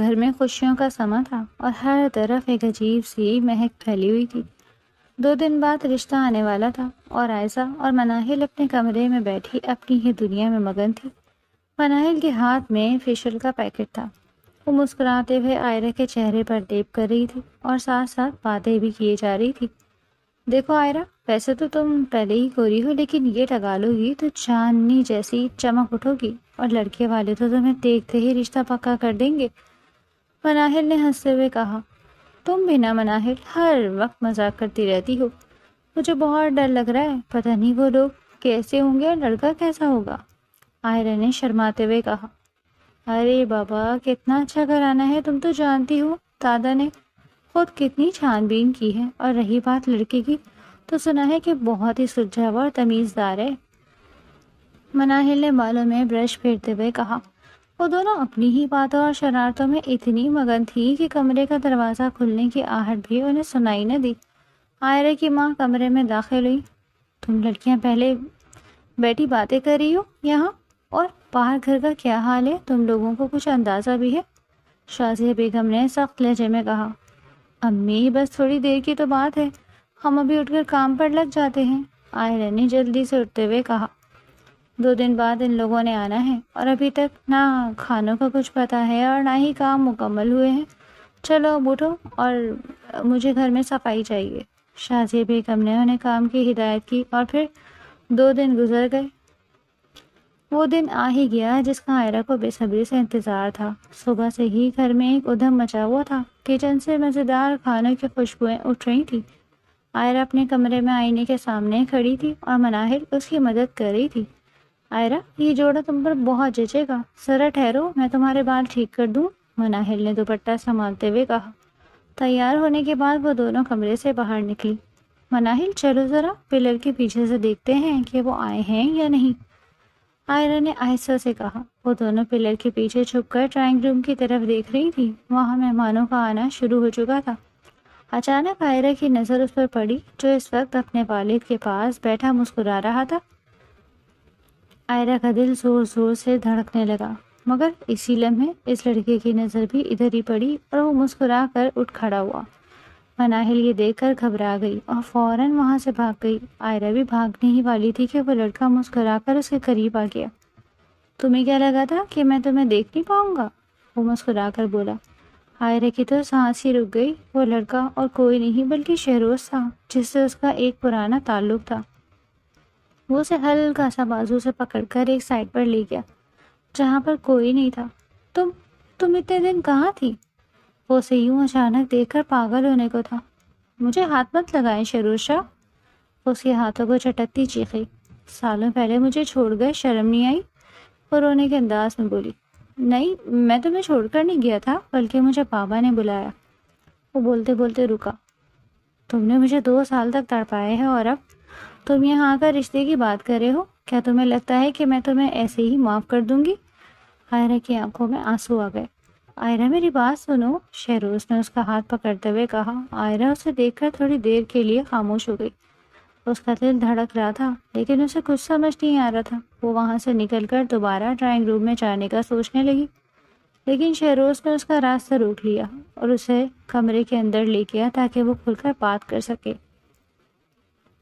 گھر میں خوشیوں کا سما تھا اور ہر طرف ایک عجیب سی مہک پھیلی ہوئی تھی۔ 2 دن بعد رشتہ آنے والا تھا اور عائشہ اور مناہل اپنے کمرے میں بیٹھی اپنی ہی دنیا میں مگن تھی۔ مناہل کے ہاتھ میں فیشل کا پیکٹ تھا۔ وہ مسکراتے ہوئے عائرہ کے چہرے پر ٹیپ کر رہی تھی اور ساتھ ساتھ باتیں بھی کیے جا رہی تھی۔ دیکھو عائرہ، ویسے تو تم پہلے ہی گوری ہو، لیکن یہ لگا لو گی تو چاندنی جیسی چمک اٹھو گی، اور لڑکے والے تو تمہیں دیکھتے ہی رشتہ پکا کر دیں گے۔ مناہل نے ہنستے ہوئے کہا، تم بھی نہ مناہل، ہر وقت مذاق کرتی رہتی ہو۔ مجھے بہت ڈر لگ رہا ہے، پتہ نہیں وہ لوگ کیسے ہوں گے اور لڑکا کیسا ہوگا۔ عائرہ نے شرماتے ہوئے کہا، ارے بابا، کتنا اچھا گھرانہ ہے، تم تو جانتی ہو دادا نے خود کتنی چھان بین کی ہے، اور رہی بات لڑکے کی تو سنا ہے کہ بہت ہی سلجھا ہوا اور تمیزدار ہے۔ مناہل نے بالوں میں برش پھیرتے ہوئے کہا، وہ دونوں اپنی ہی باتوں اور شرارتوں میں اتنی مگن تھی کہ کمرے کا دروازہ کھلنے کی آہٹ بھی انہیں سنائی نہ دی۔ عائرہ کی ماں کمرے میں داخل ہوئی۔ تم لڑکیاں پہلے بیٹھی باتیں کر رہی ہو یہاں، اور باہر گھر کا کیا حال ہے، تم لوگوں کو کچھ اندازہ بھی ہے؟ شازیہ بیگم نے سخت لہجے میں کہا، امی بس تھوڑی دیر کی تو بات ہے، ہم ابھی اٹھ کر کام پر لگ جاتے ہیں۔ عائرہ نے جلدی سے اٹھتے ہوئے کہا، 2 دن بعد ان لوگوں نے آنا ہے اور ابھی تک نہ کھانوں کا کچھ پتہ ہے اور نہ ہی کام مکمل ہوئے ہیں۔ چلو اب اٹھو، اور مجھے گھر میں صفائی چاہیے۔ شازیہ بیگم نے انہیں کام کی ہدایت کی اور پھر 2 دن گزر گئے۔ وہ دن آ ہی گیا جس کا عائرہ کو بے صبری سے انتظار تھا۔ صبح سے ہی گھر میں ایک ادھم مچا ہوا تھا۔ کچن سے مزیدار کھانوں کی خوشبوئیں اٹھ رہی تھیں۔ عائرہ اپنے کمرے میں آئینے کے سامنے کھڑی تھی اور مناہل اس کی مدد کر رہی تھی۔ عائرہ، یہ جوڑا تم پر بہت جچے گا، ذرا ٹھہرو، میں تمہارے بال ٹھیک کر دوں، مناہل نے دوپٹہ سنبھالتے ہوئے کہا۔ تیار ہونے کے بعد وہ دونوں کمرے سے باہر نکلی۔ مناہل، چلو ذرا پلر کے پیچھے سے دیکھتے ہیں کہ وہ آئے ہیں یا نہیں، عائرہ نے آہستہ سے کہا۔ وہ دونوں پلر کے پیچھے چھپ کر ڈرائنگ روم کی طرف دیکھ رہی تھی۔ وہاں مہمانوں کا آنا شروع ہو چکا تھا۔ اچانک عائرہ کی نظر اس پر پڑی جو اس وقت اپنے والد کے پاس بیٹھا مسکرا رہا تھا۔ عائرہ کا دل زور زور سے دھڑکنے لگا، مگر اسی لمحے اس لڑکے کی نظر بھی ادھر ہی پڑی اور وہ مسکرا کر اٹھ کھڑا ہوا۔ مناہل یہ دیکھ کر گھبرا گئی اور فوراً وہاں سے بھاگ گئی۔ عائرہ بھی بھاگنے ہی والی تھی کہ وہ لڑکا مسکرا کر اس کے قریب آ گیا۔ تمہیں کیا لگا تھا کہ میں تمہیں دیکھ نہیں پاؤں گا؟ وہ مسکرا کر بولا۔ عائرہ کی تو سانس ہی رک گئی۔ وہ لڑکا اور کوئی نہیں بلکہ شہروز تھا، جس سے اس کا ایک پرانا تعلق تھا۔ وہ اسے ہلکا سا بازو سے پکڑ کر ایک سائڈ پر لے گیا جہاں پر کوئی نہیں تھا۔ تم اتنے دن کہاں تھی؟ وہ اسے یوں اچانک دیکھ کر پاگل ہونے کو تھا۔ مجھے ہاتھ مت لگائیں شیروز شاہ، وہ اس کے ہاتھوں کو چٹکتی چیخی۔ سالوں پہلے مجھے چھوڑ گئے، شرم نہیں آئی؟ وہ رونے کے انداز میں بولی۔ نہیں، میں تمہیں چھوڑ کر نہیں گیا تھا، بلکہ مجھے بابا نے بلایا۔ وہ بولتے بولتے رکا۔ تم نے مجھے 2 سال تک تڑپایا ہے اور اب تم یہاں آ کر رشتے کی بات کر رہے ہو؟ کیا تمہیں لگتا ہے کہ میں تمہیں ایسے ہی معاف کر دوں گی؟ عائرہ کی آنکھوں میں آنسو آ گئے۔ عائرہ میری بات سنو، شہروز نے اس کا ہاتھ پکڑتے ہوئے کہا۔ عائرہ اسے دیکھ کر تھوڑی دیر کے لیے خاموش ہو گئی۔ اس کا دل دھڑک رہا تھا لیکن اسے کچھ سمجھ نہیں آ رہا تھا۔ وہ وہاں سے نکل کر دوبارہ ڈرائنگ روم میں جانے کا سوچنے لگی، لیکن شہروز نے اس کا راستہ روک لیا اور اسے کمرے کے اندر لے گیا تاکہ وہ کھل کر بات کر سکے۔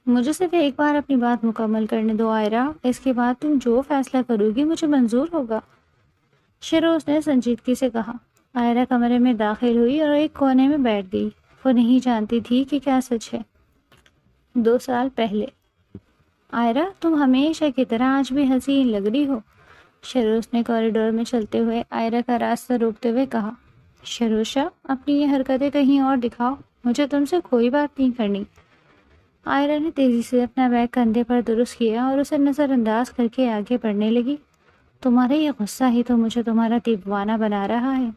مجھے صرف ایک بار اپنی بات مکمل کرنے دو عائرہ، اس کے بعد تم جو فیصلہ کرو گی مجھے منظور ہوگا، شہروز نے سنجیدگی سے کہا۔ عائرہ کمرے میں داخل ہوئی اور ایک کونے میں بیٹھ گئی۔ وہ نہیں جانتی تھی کہ کیا سچ ہے۔ 2 سال پہلے۔ عائرہ، تم ہمیشہ کی طرح آج بھی حسین لگ رہی ہو، شہروز نے کوریڈور میں چلتے ہوئے عائرہ کا راستہ روکتے ہوئے کہا۔ شہروز شاہ، اپنی یہ حرکتیں کہیں اور دکھاؤ، مجھے تم سے کوئی بات نہیں کرنی۔ عائرہ نے تیزی سے اپنا بیگ کندھے پر درست کیا اور اسے نظر انداز کر کے آگے بڑھنے لگی۔ تمہارا یہ غصہ ہی تو مجھے تمہارا دیوانہ بنا رہا ہے،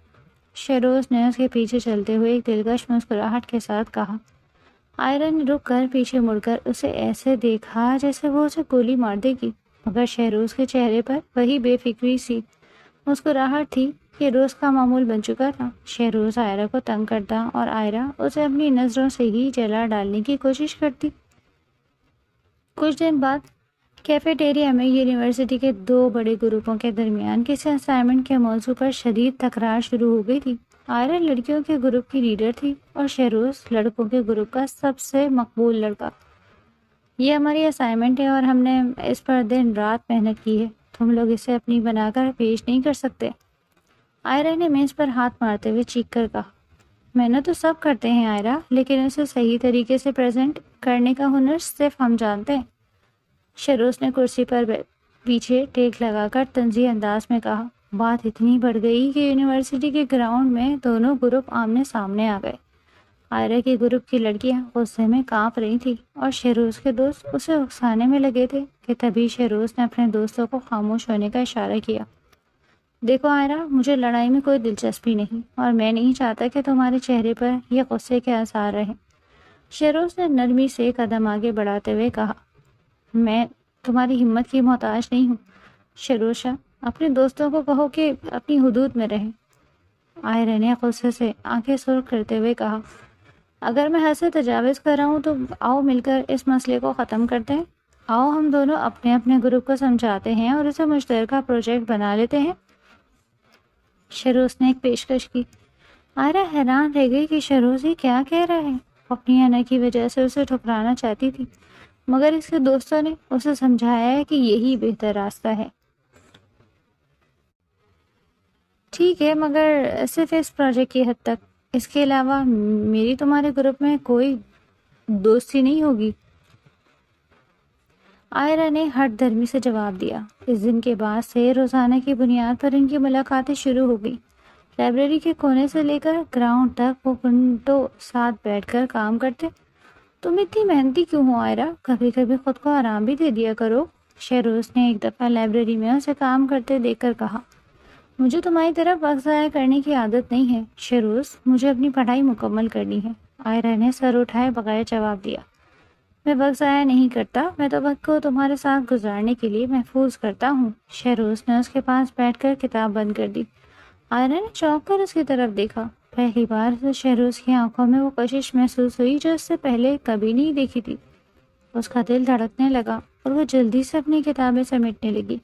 شہروز نے اس کے پیچھے چلتے ہوئے ایک دلکش مسکراہٹ کے ساتھ کہا۔ عائرہ نے رک کر پیچھے مڑ کر اسے ایسے دیکھا جیسے وہ اسے گولی مار دے گی، مگر شہروز کے چہرے پر وہی بے فکری سی مسکراہٹ تھی۔ یہ روز کا معمول بن چکا تھا۔ شہروز عائرہ کو تنگ کرتا اور عائرہ اسے اپنی نظروں سے ہی جلا ڈالنے کی کوشش کرتی۔ کچھ دن بعد کیفیٹیریا میں یونیورسٹی کے 2 بڑے گروپوں کے درمیان کسی اسائنمنٹ کے موضوع پر شدید تکرار شروع ہو گئی تھی۔ آئرہ لڑکیوں کے گروپ کی لیڈر تھی اور شہروز لڑکوں کے گروپ کا سب سے مقبول لڑکا۔ یہ ہماری اسائنمنٹ ہے اور ہم نے اس پر دن رات محنت کی ہے، تم لوگ اسے اپنی بنا کر پیش نہیں کر سکتے؟ آئرہ نے میز پر ہاتھ مارتے ہوئے چیخ کر کہا۔ محنت تو سب کرتے ہیں آئرہ، لیکن اسے صحیح طریقے سے پریزنٹ کرنے کا ہنر صرف ہم جانتے ہیں۔ شہروز نے کرسی پر پیچھے ٹیک لگا کر طنزی انداز میں کہا۔ بات اتنی بڑھ گئی کہ یونیورسٹی کے گراؤنڈ میں دونوں گروپ آمنے سامنے آ گئے۔ آئرہ کے گروپ کی لڑکیاں غصے میں کانپ رہی تھی اور شہروز کے دوست اسے اکسانے میں لگے تھے کہ تبھی شہروز نے اپنے دوستوں کو خاموش ہونے کا اشارہ کیا۔ دیکھو آئرہ، مجھے لڑائی میں کوئی دلچسپی نہیں اور میں نہیں چاہتا کہ تمہارے چہرے پر یہ غصے کے آثار رہیں۔ شہروز نے نرمی سے قدم آگے بڑھاتے ہوئے کہا۔ میں تمہاری ہمت کی محتاج نہیں ہوں شہروز شاہ، اپنے دوستوں کو کہو کہ اپنی حدود میں رہیں۔ آئرہ نے غصے سے آنکھیں سرخ کرتے ہوئے کہا۔ اگر میں حد سے تجاوز کر رہا ہوں تو آؤ مل کر اس مسئلے کو ختم کرتے ہیں۔ آؤ ہم دونوں اپنے اپنے گروپ کو سمجھاتے ہیں اور اسے مشترکہ پروجیکٹ بنا لیتے ہیں۔ شہروز نے ایک پیشکش کی۔ آئرہ حیران رہ گئی کہ شہروز یہ کیا کہہ رہا ہے۔ اپنی انا کی وجہ سے اسے ٹھکرانا چاہتی تھی، مگر اس کے دوستوں نے اسے سمجھایا ہے کہ یہی بہتر راستہ ہے۔ ٹھیک ہے، مگر صرف اس پروجیکٹ کی حد تک، اس کے علاوہ میری تمہارے گروپ میں کوئی دوستی نہیں ہوگی۔ آئرہ نے ہٹ دھرمی سے جواب دیا۔ اس دن کے بعد سے روزانہ کی بنیاد پر ان کی ملاقاتیں شروع ہو گئی۔ لائبریری کے کونے سے لے کر گراؤنڈ تک وہ گھنٹوں ساتھ بیٹھ کر کام کرتے۔ تم اتنی محنتی کیوں ہو آئرہ؟ کبھی کبھی خود کو آرام بھی دے دیا کرو، شہروز نے ایک دفعہ لائبریری میں اسے کام کرتے دیکھ کر کہا۔ مجھے تمہاری طرف وقت ضائع کرنے کی عادت نہیں ہے شہروز، مجھے اپنی پڑھائی مکمل کرنی ہے۔ آئرہ نے سر اٹھائے بغیر جواب دیا۔ میں وقت ضائع نہیں کرتا، میں تو وقت کو تمہارے ساتھ گزارنے کے لیے محفوظ کرتا ہوں۔ شہروز نے اس کے پاس بیٹھ کر کتاب بند کر دی۔ آئرہ نے چونک کر اس کی طرف دیکھا۔ پہلی بار سے شہروز کی آنکھوں میں وہ کشش محسوس ہوئی جو اس سے پہلے کبھی نہیں دیکھی تھی۔ اس کا دل دھڑکنے لگا اور وہ جلدی سے اپنی کتابیں سمیٹنے لگی۔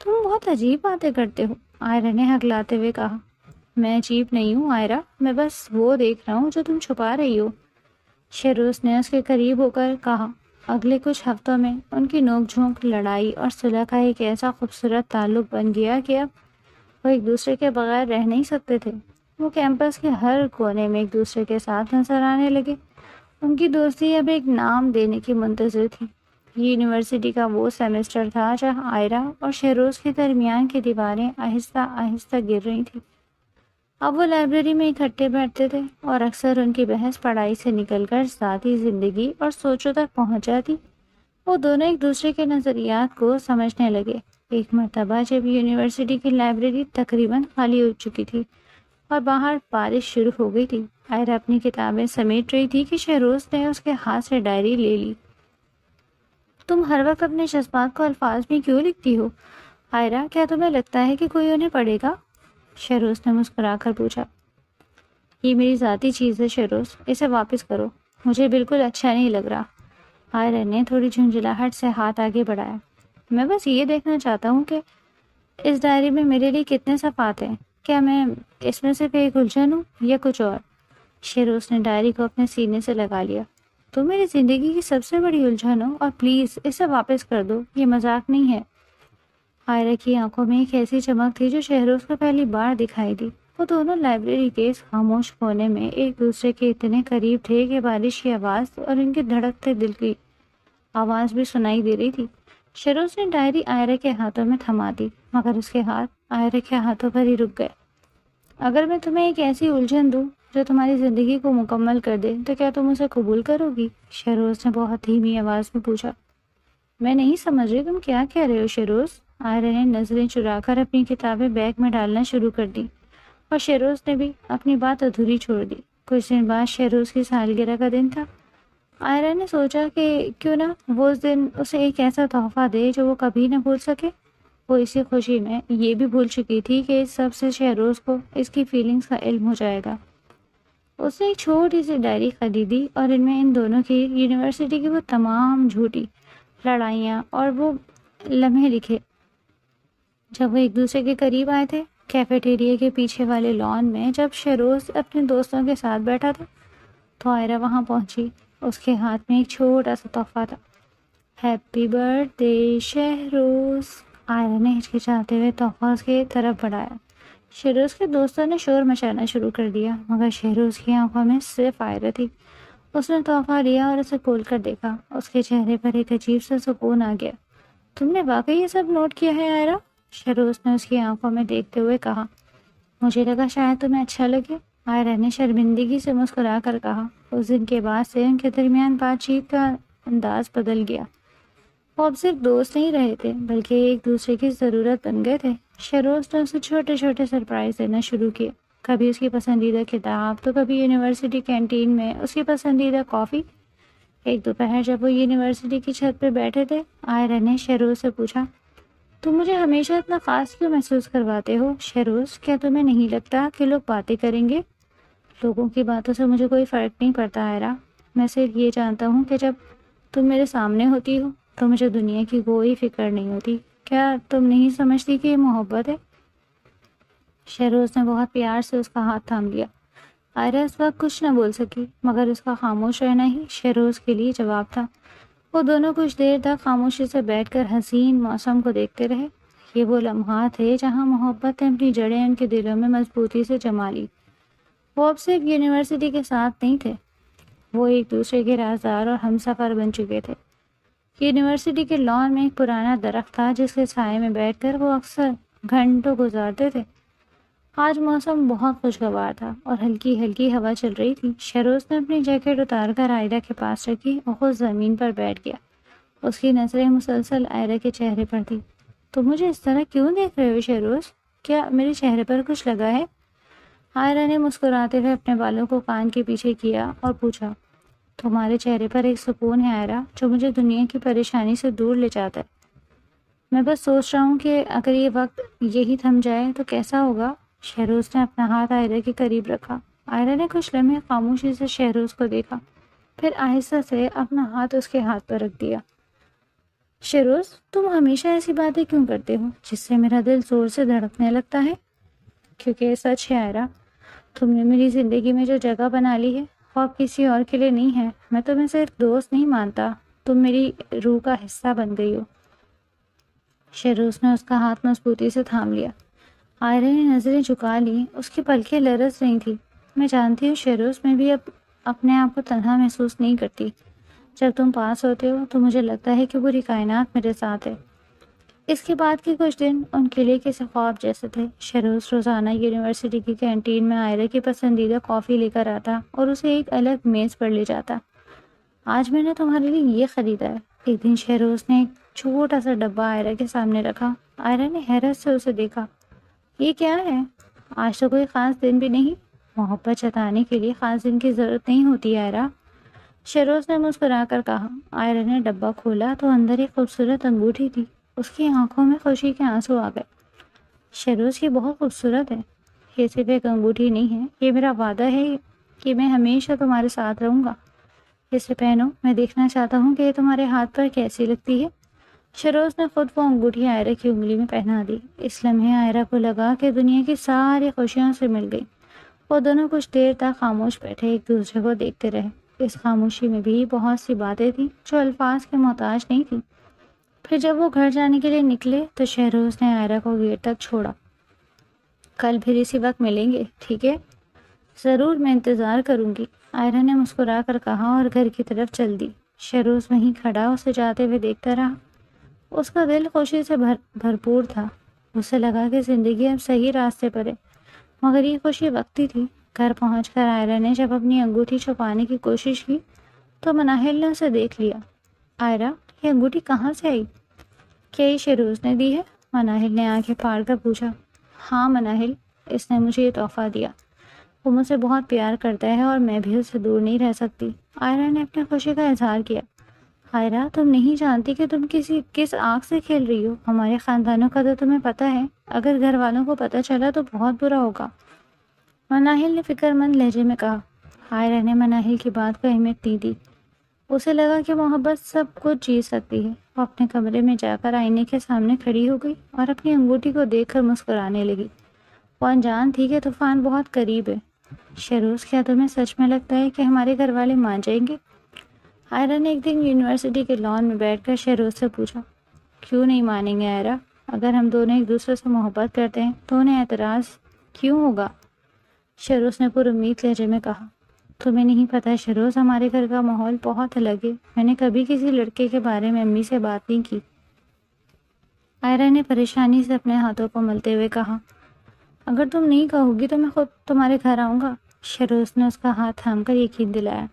تم بہت عجیب باتیں کرتے ہو، آئرہ نے ہکلاتے ہوئے کہا۔ میں عجیب نہیں ہوں آئرہ، میں بس وہ دیکھ رہا ہوں جو تم چھپا رہی ہو، شہروز نے اس کے قریب ہو کر کہا۔ اگلے کچھ ہفتوں میں ان کی نوک جھونک، لڑائی اور صلح کا ایک ایسا خوبصورت تعلق بن گیا کہ اب وہ ایک دوسرے کے بغیر رہ نہیں سکتے تھے۔ وہ کیمپس کے ہر کونے میں ایک دوسرے کے ساتھ نظر آنے لگے۔ ان کی دوستی اب ایک نام دینے کی منتظر تھی۔ یونیورسٹی کا وہ سیمسٹر تھا جہاں آئرہ اور شہروز کے درمیان کی دیواریں آہستہ آہستہ گر رہی تھیں۔ اب وہ لائبریری میں اکٹھے بیٹھتے تھے اور اکثر ان کی بحث پڑھائی سے نکل کر ذاتی زندگی اور سوچوں تک پہنچ جاتی۔ وہ دونوں ایک دوسرے کے نظریات کو سمجھنے لگے۔ ایک مرتبہ جب یونیورسٹی کی لائبریری تقریباً خالی ہو چکی تھی اور باہر بارش شروع ہو گئی تھی، آئرہ اپنی کتابیں سمیٹ رہی تھی کہ شہروز نے اس کے ہاتھ سے ڈائری لے لی۔ تم ہر وقت اپنے جذبات کو الفاظ میں کیوں لکھتی ہو آئرہ؟ کیا تمہیں لگتا ہے کہ کوئی انہیں پڑھے گا؟ شہروز نے مسکرا کر پوچھا۔ یہ میری ذاتی چیز ہے شہروز، اسے واپس کرو، مجھے بالکل اچھا نہیں لگ رہا۔ آئرہ نے تھوڑی جھنجھلاہٹ سے ہاتھ آگے بڑھایا۔ میں بس یہ دیکھنا چاہتا ہوں کہ اس ڈائری میں میرے لیے کتنے صفحات ہیں، کیا میں اس میں صرف ایک الجھن ہوں یا کچھ اور؟ شہروز نے ڈائری کو اپنے سینے سے لگا لیا۔ تم میری زندگی کی سب سے بڑی الجھن ہو اور پلیز اسے واپس کر دو، یہ مذاق نہیں ہے۔ آئرہ کی آنکھوں میں ایک ایسی چمک تھی جو شہروز کو پہلی بار دکھائی دی۔ وہ دونوں لائبریری کے اس خاموش کونے میں ایک دوسرے کے اتنے قریب تھے کہ بارش کی آواز اور ان کے دھڑکتے دل کی آواز بھی سنائی دے رہی تھی۔ شہروز نے ڈائری آئرہ کے ہاتھوں میں تھما دی، مگر اس کے ہاتھ آئرہ کے ہاتھوں پر ہی رک گئے۔ اگر میں تمہیں ایک ایسی الجھن دوں جو تمہاری زندگی کو مکمل کر دے تو کیا تم اسے قبول کرو گی؟ شہروز نے بہت دھیمی آواز میں پوچھا۔ میں نہیں سمجھ رہی تم کیا کہہ رہے ہو شہروز؟ آئرہ نے نظریں چرا کر اپنی کتابیں بیگ میں ڈالنا شروع کر دی اور شہروز نے بھی اپنی بات ادھوری چھوڑ دی۔ کچھ دن بعد شہروز کی سالگرہ کا دن تھا۔ آئرہ نے سوچا کہ کیوں نہ وہ اس دن اسے ایک ایسا تحفہ دے جو وہ کبھی نہ بھول سکے۔ وہ اسی خوشی میں یہ بھی بھول چکی تھی کہ اس سب سے شہروز کو اس کی فیلنگز کا علم ہو جائے گا۔ اس نے ایک چھوٹی سی ڈائری خریدی اور ان میں ان دونوں کی یونیورسٹی کی وہ تمام جھوٹی لڑائیاں اور وہ لمحے لکھے جب وہ ایک دوسرے کے قریب آئے تھے کیفیٹیریا کے پیچھے والے لان میں جب شہروز اپنے دوستوں کے ساتھ بیٹھا تھا تو آئرہ وہاں پہنچی۔ اس کے ہاتھ میں ایک چھوٹا سا تحفہ تھا۔ ہیپی برتھ ڈے شہروز، آئرہ نے ہچکچاتے ہوئے تحفہ اس کی طرف بڑھایا۔ شہروز کے دوستوں نے شور مچانا شروع کر دیا، مگر شہروز کی آنکھوں میں صرف آئرہ تھی۔ اس نے تحفہ لیا اور اسے کھول کر دیکھا۔ اس کے چہرے پر ایک عجیب سا سکون آ گیا۔ تم نے واقعی یہ سب نوٹ کیا ہے آئرہ؟ شہروز نے اس کی آنکھوں میں دیکھتے ہوئے کہا۔ مجھے لگا شاید تمہیں اچھا لگے، آئرہ نے شرمندگی سے مسکرا کر کہا۔ اس دن کے بعد سے ان کے درمیان بات چیت کا انداز بدل گیا۔ وہ اب صرف دوست نہیں رہے تھے بلکہ ایک دوسرے کی ضرورت بن گئے تھے۔ شہروز نے اسے چھوٹے چھوٹے سرپرائز دینا شروع کیے، کبھی اس کی پسندیدہ کتاب تو کبھی یونیورسٹی کینٹین میں اس کی پسندیدہ کافی۔ ایک دوپہر جب وہ یونیورسٹی کی چھت پہ بیٹھے تھے، آئرہ نے شہروز سے پوچھا، تم مجھے ہمیشہ اتنا خاص کیوں محسوس کرواتے ہو شہروز؟ کیا تمہیں نہیں لگتا کہ لوگ باتیں کریں گے؟ لوگوں کی باتوں سے مجھے کوئی فرق نہیں پڑتا آئرہ، میں صرف یہ جانتا ہوں کہ جب تم میرے سامنے ہوتی ہو تو مجھے دنیا کی کوئی فکر نہیں ہوتی۔ کیا تم نہیں سمجھتی کہ یہ محبت ہے؟ شہروز نے بہت پیار سے اس کا ہاتھ تھام لیا۔ آئرہ اس وقت کچھ نہ بول سکی، مگر اس کا خاموش رہنا ہی شہروز کے لیے جواب تھا۔ وہ دونوں کچھ دیر تک خاموشی سے بیٹھ کر حسین موسم کو دیکھتے رہے۔ یہ وہ لمحات تھے جہاں محبت نے اپنی جڑیں ان کے دلوں میں مضبوطی سے جما لی۔ وہ اب صرف یونیورسٹی کے ساتھ نہیں تھے، وہ ایک دوسرے کے رازدار اور ہم سفر بن چکے تھے۔ یونیورسٹی کے لان میں ایک پرانا درخت تھا جس کے سائے میں بیٹھ کر وہ اکثر گھنٹوں گزارتے تھے۔ آج موسم بہت خوشگوار تھا اور ہلکی ہلکی ہوا چل رہی تھی۔ شہروز نے اپنی جیکٹ اتار کر آئرہ کے پاس رکھی اور خود زمین پر بیٹھ گیا۔ اس کی نظریں مسلسل آئرہ کے چہرے پر تھی۔ تم مجھے اس طرح کیوں دیکھ رہے ہو شہروز؟ کیا میرے چہرے پر کچھ لگا ہے؟ آئرہ نے مسکراتے ہوئے اپنے بالوں کو کان کے پیچھے کیا اور پوچھا۔ تمہارے چہرے پر ایک سکون ہے آئرہ جو مجھے دنیا کی پریشانی سے دور لے جاتا ہے۔ میں بس سوچ رہا ہوں کہ اگر یہ وقت یہی تھم جائے تو کیسا ہوگا؟ شہروز نے اپنا ہاتھ آئرہ کے قریب رکھا۔ آئرہ نے کچھ لمحے خاموشی سے شہروز کو دیکھا، پھر آہستہ سے اپنا ہاتھ اس کے ہاتھ پر رکھ دیا۔ شہروز، تم ہمیشہ ایسی باتیں کیوں کرتے ہو جس سے میرا دل زور سے دھڑکنے لگتا ہے؟ کیونکہ یہ سچ ہے آئرہ، تم نے میری زندگی میں جو جگہ بنا لی ہے وہ اب کسی اور کے لیے نہیں ہے۔ میں تمہیں صرف دوست نہیں مانتا، تم میری روح کا حصہ بن گئی ہو۔ شہروز نے اس کا ہاتھ مضبوطی سے تھام لیا۔ آئرہ نے نظریں جھکا لی، اس کی پلکیں لرز رہی تھی۔ میں جانتی ہوں شہروز، میں بھی اب اپنے آپ کو تنہا محسوس نہیں کرتی۔ جب تم پاس ہوتے ہو تو مجھے لگتا ہے کہ پوری کائنات میرے ساتھ ہے۔ اس کے بعد کے کچھ دن ان کے لیے کسی خواب جیسے تھے۔ شہروز روزانہ یونیورسٹی کی کینٹین میں آئرہ کی پسندیدہ کافی لے کر آتا اور اسے ایک الگ میز پر لے جاتا۔ آج میں نے تمہارے لیے یہ خریدا ہے۔ ایک دن شہروز نے ایک چھوٹا سا ڈبہ آئرہ کے سامنے رکھا۔ آئرہ نے حیرت سے اسے دیکھا۔ یہ کیا ہے؟ آج تو کوئی خاص دن بھی نہیں۔ محبت جتانے کے لیے خاص دن کی ضرورت نہیں ہوتی آئرہ، شہروز نے مسکرا کر کہا۔ آئرہ نے ڈبہ کھولا تو اندر ایک خوبصورت انگوٹھی تھی۔ اس کی آنکھوں میں خوشی کے آنسو آ گئے۔ شہروز، یہ بہت خوبصورت ہے۔ یہ صرف ایک انگوٹھی نہیں ہے، یہ میرا وعدہ ہے کہ میں ہمیشہ تمہارے ساتھ رہوں گا۔ اسے پہنو، میں دیکھنا چاہتا ہوں کہ یہ تمہارے ہاتھ پر کیسی لگتی ہے۔ شہروز نے خود وہ انگوٹھی آئرہ کی انگلی میں پہنا دی۔ اس لمحے آئرہ کو لگا کہ دنیا کی ساری خوشیوں سے مل گئی۔ وہ دونوں کچھ دیر تک خاموش بیٹھے ایک دوسرے کو دیکھتے رہے۔ اس خاموشی میں بھی بہت سی باتیں تھیں جو الفاظ کے محتاج نہیں تھیں۔ پھر جب وہ گھر جانے کے لیے نکلے تو شہروز نے آئرہ کو گیٹ تک چھوڑا۔ کل پھر اسی وقت ملیں گے، ٹھیک ہے؟ ضرور، میں انتظار کروں گی، آئرہ نے مسکرا کر کہا اور گھر کی طرف چل دی۔ شہروز وہیں کھڑا اسے جاتے ہوئے دیکھتا رہا۔ اس کا دل خوشی سے بھرپور تھا۔ اسے لگا کہ زندگی اب صحیح راستے پر ہے، مگر یہ خوشی وقتی تھی۔ گھر پہنچ کر آئرہ نے جب اپنی انگوٹھی چھپانے کی کوشش کی تو مناہل نے اسے دیکھ لیا۔ آئرہ، یہ انگوٹھی کہاں سے آئی؟ کیا یہ شہروز نے دی ہے؟ مناہل نے آنکھیں پھاڑ کر پوچھا۔ ہاں مناہل، اس نے مجھے یہ تحفہ دیا۔ وہ مجھ سے بہت پیار کرتا ہے اور میں بھی اس سے دور نہیں رہ سکتی۔ آئرہ نے اپنی خوشی کا اظہار کیا۔ آئرہ، تم نہیں جانتی کہ تم کس آنکھ سے کھیل رہی ہو۔ ہمارے خاندانوں کا تو تمہیں پتہ ہے، اگر گھر والوں کو پتہ چلا تو بہت برا ہوگا، مناہل نے فکر مند لہجے میں کہا۔ آئرہ نے مناہل کی بات کو اہمیت نہیں دی۔ اسے لگا کہ محبت سب کچھ جیت سکتی ہے۔ وہ اپنے کمرے میں جا کر آئینے کے سامنے کھڑی ہو گئی اور اپنی انگوٹھی کو دیکھ کر مسکرانے لگی۔ وہ انجان تھی کہ طوفان بہت قریب ہے۔ شہروز، کیا تمہیں سچ میں لگتا ہے کہ ہمارے گھر والے مان جائیں گے؟ آئرا نے ایک دن یونیورسٹی کے لان میں بیٹھ کر شہروز سے پوچھا۔ کیوں نہیں مانیں گے آئرا؟ اگر ہم دونوں ایک دوسرے سے محبت کرتے ہیں تو انہیں اعتراض کیوں ہوگا؟ شہروز نے پر امید لہجے میں کہا۔ تمہیں نہیں پتہ شہروز، ہمارے گھر کا ماحول بہت الگ ہے۔ میں نے کبھی کسی لڑکے کے بارے میں امی سے بات نہیں کی۔ آئرا نے پریشانی سے اپنے ہاتھوں کو ملتے ہوئے کہا۔ اگر تم نہیں کہو گی تو میں خود تمہارے گھر آؤں گا۔ شہروز نے اس کا ہاتھ تھام کر یقین دلایا۔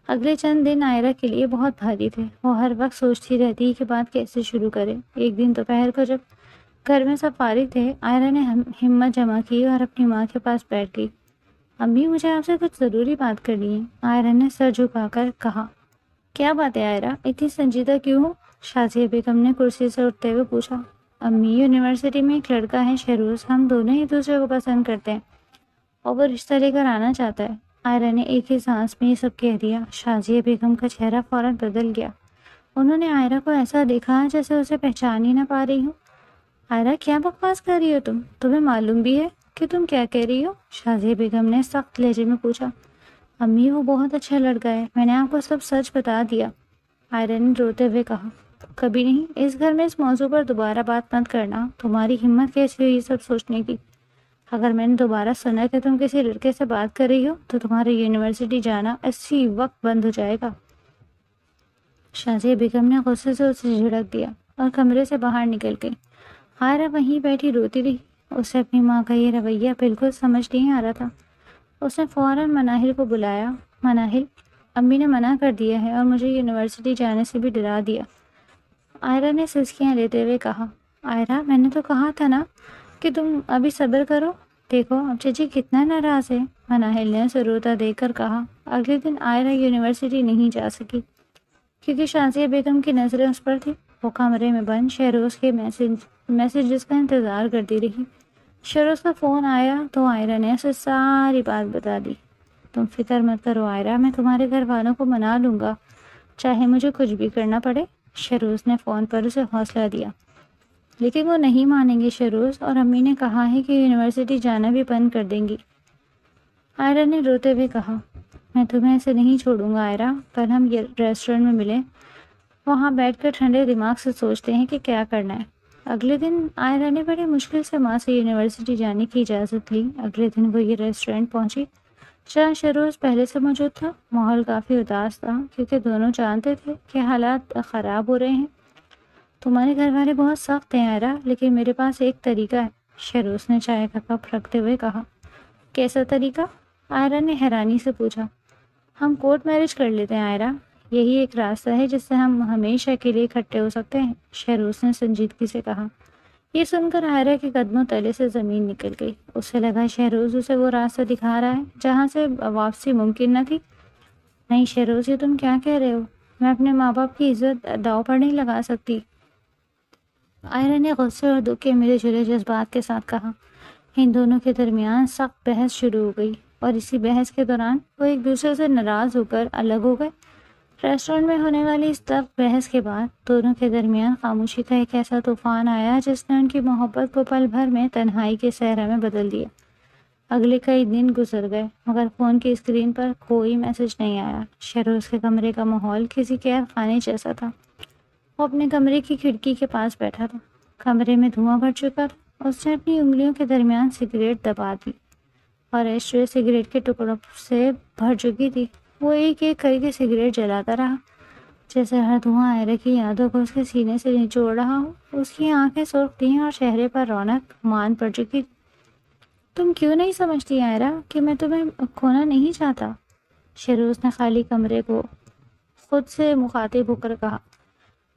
اگلے چند دن آئرا کے لیے بہت بھاری تھے۔ وہ ہر وقت سوچتی رہتی کہ بات کیسے شروع کرے۔ ایک دن دوپہر کو جب گھر میں سب فارغ تھے، آئرا نے ہمت جمع کی اور اپنی ماں کے پاس بیٹھ گئی۔ امی، مجھے آپ سے کچھ ضروری بات کرنی ہے، آئرا نے سر جھکا کر کہا۔ کیا بات ہے آئرا؟ اتنی سنجیدہ کیوں ہو؟ شازیہ بیگم نے کرسی سے اٹھتے ہوئے پوچھا۔ امی، یونیورسٹی میں ایک لڑکا ہے شہروز، ہم دونوں ایک دوسرے کو پسند کرتے ہیں اور وہ رشتہ لے کر آنا چاہتا ہے۔ آئرا نے ایک ہی سانس میں یہ سب کہہ دیا۔ شازیہ بیگم کا چہرہ فوراً بدل گیا۔ انہوں نے آئرا کو ایسا دیکھا جیسے اسے پہچان ہی نہ پا رہی ہوں۔ آئرا، کیا بکواس کر رہی ہو تم؟ تمہیں معلوم بھی ہے کہ تم کیا کہہ رہی ہو؟ شازیہ بیگم نے سخت لہجے میں پوچھا۔ امی، وہ بہت اچھا لڑکا ہے، میں نے آپ کو سب سچ بتا دیا، آئرا نے روتے ہوئے کہا۔ کبھی نہیں، اس گھر میں اس موضوع پر دوبارہ بات مت کرنا۔ تمہاری ہمت کیسی ہوئی یہ سب سوچنے کی؟ اگر میں نے دوبارہ سنا کہ تم کسی لڑکے سے بات کر رہی ہو تو تمہارا یونیورسٹی جانا اسی وقت بند ہو جائے گا۔ شازیہ بیگم نے غصے سے اسے جھڑک دیا اور کمرے سے باہر نکل گئی۔ آئرا وہیں بیٹھی روتی رہی۔ اسے اپنی ماں کا یہ رویہ بالکل سمجھ نہیں آ رہا تھا۔ اس نے فوراً مناہل کو بلایا۔ مناہل، امی نے منع کر دیا ہے اور مجھے یونیورسٹی جانے سے بھی ڈرا دیا، آئرا نے سسکیاں لیتے ہوئے کہا۔ آئرا، میں نے تو کہا تھا نا کہ تم ابھی صبر کرو، دیکھو اب چچی کتنا ناراض ہے، مناہل نے اسے روتا دیکھ کر کہا۔ اگلے دن آئرا یونیورسٹی نہیں جا سکی کیونکہ شازیہ بیگم کی نظریں اس پر تھی۔ وہ کمرے میں بند شہروز کے میسیجز کا انتظار کرتی رہی۔ شہروز کا فون آیا تو آئرا نے اسے ساری بات بتا دی۔ تم فکر مت کرو آئرا، میں تمہارے گھر والوں کو منا لوں گا، چاہے مجھے کچھ بھی کرنا پڑے، شہروز نے فون پر اسے حوصلہ دیا۔ لیکن وہ نہیں مانیں گے شہروز، اور امی نے کہا ہے کہ یونیورسٹی جانا بھی بند کر دیں گی، آئرا نے روتے ہوئے کہا۔ میں تمہیں ایسے نہیں چھوڑوں گا آئرا، کل ہم یہ ریسٹورنٹ میں ملیں، وہاں بیٹھ کر ٹھنڈے دماغ سے سوچتے ہیں کہ کیا کرنا ہے۔ اگلے دن آئرا نے بڑی مشکل سے ماں سے یونیورسٹی جانے کی اجازت لی۔ اگلے دن وہ یہ ریسٹورنٹ پہنچی جہاں شہروز پہلے سے موجود تھا۔ ماحول کافی اداس تھا کیونکہ دونوں جانتے تھے کہ حالات خراب ہو رہے ہیں۔ تمہارے گھر والے بہت سخت ہیں آئرا، لیکن میرے پاس ایک طریقہ ہے، شہروز نے چائے کا کپ رکھتے ہوئے کہا۔ کیسا طریقہ؟ آئرا نے حیرانی سے پوچھا۔ ہم کورٹ میرج کر لیتے ہیں آئرا، یہی ایک راستہ ہے جس سے ہم ہمیشہ کے لیے اکٹھے ہو سکتے ہیں، شہروز نے سنجیدگی سے کہا۔ یہ سن کر آئرا کے قدموں تلے سے زمین نکل گئی۔ اسے لگا شہروز اسے وہ راستہ دکھا رہا ہے جہاں سے واپسی ممکن نہ تھی۔ نہیں شہروز، یہ تم کیا کہہ رہے ہو؟ میں اپنے ماں باپ کی عزت داؤ پر نہیں لگا سکتی، آئرا نے غصے اور دکھ کے ملے جلے جذبات کے ساتھ کہا۔ ان دونوں کے درمیان سخت بحث شروع ہو گئی اور اسی بحث کے دوران وہ ایک دوسرے سے ناراض ہو کر الگ ہو گئے۔ ریسٹورنٹ میں ہونے والی اس سخت بحث کے بعد دونوں کے درمیان خاموشی کا ایک ایسا طوفان آیا جس نے ان کی محبت کو پل بھر میں تنہائی کے صحرا میں بدل دیا۔ اگلے کئی دن گزر گئے مگر فون کی اسکرین پر کوئی میسج نہیں آیا۔ شہروز کے کمرے کا ماحول کسی قید خانے جیسا تھا۔ وہ اپنے کمرے کی کھڑکی کے پاس بیٹھا تھا۔ کمرے میں دھواں بھر چکا تھا۔ اس نے اپنی انگلیوں کے درمیان سگریٹ دبا دی اور ایشٹرے سگریٹ کے ٹکڑوں سے بھر چکی تھی۔ وہ ایک ایک کر کے سگریٹ جلاتا رہا جیسے ہر دھواں آئرا کی یادوں کو اس کے سینے سے نچوڑ رہا ہو۔ اس کی آنکھیں سرخ تھیں اور چہرے پر رونق مان پڑ چکی۔ تم کیوں نہیں سمجھتی آئرا کہ میں تمہیں کھونا نہیں چاہتا؟ شہروز نے خالی کمرے کو خود سے مخاطب ہو کر کہا۔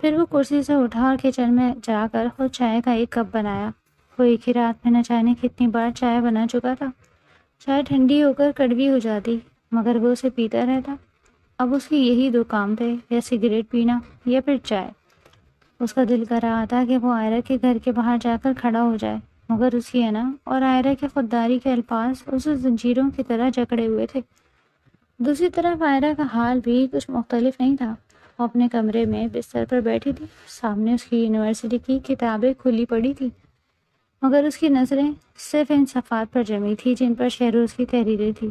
پھر وہ کرسی سے اٹھا اور کچن میں جا کر خود چائے کا ایک کپ بنایا۔ وہ ایک ہی رات میں نہ جانے کتنی بار چائے بنا چکا تھا۔ چائے ٹھنڈی ہو کر کڑوی ہو جاتی مگر وہ اسے پیتا رہتا۔ اب اس کی یہی دو کام تھے، یا سگریٹ پینا یا پھر چائے۔ اس کا دل کر رہا تھا کہ وہ آئرا کے گھر کے باہر جا کر کھڑا ہو جائے مگر اس کی انا اور آئرا کے خودداری کے الفاظ اسے زنجیروں کی طرح جکڑے ہوئے تھے۔ دوسری طرف آئرا کا حال بھی کچھ مختلف نہیں تھا۔ وہ اپنے کمرے میں بستر پر بیٹھی تھی، سامنے اس کی یونیورسٹی کی کتابیں کھلی پڑی تھی۔ مگر اس کی نظریں صرف ان صفحات پر جمی تھی جن پر شہروز کی تحریریں تھی.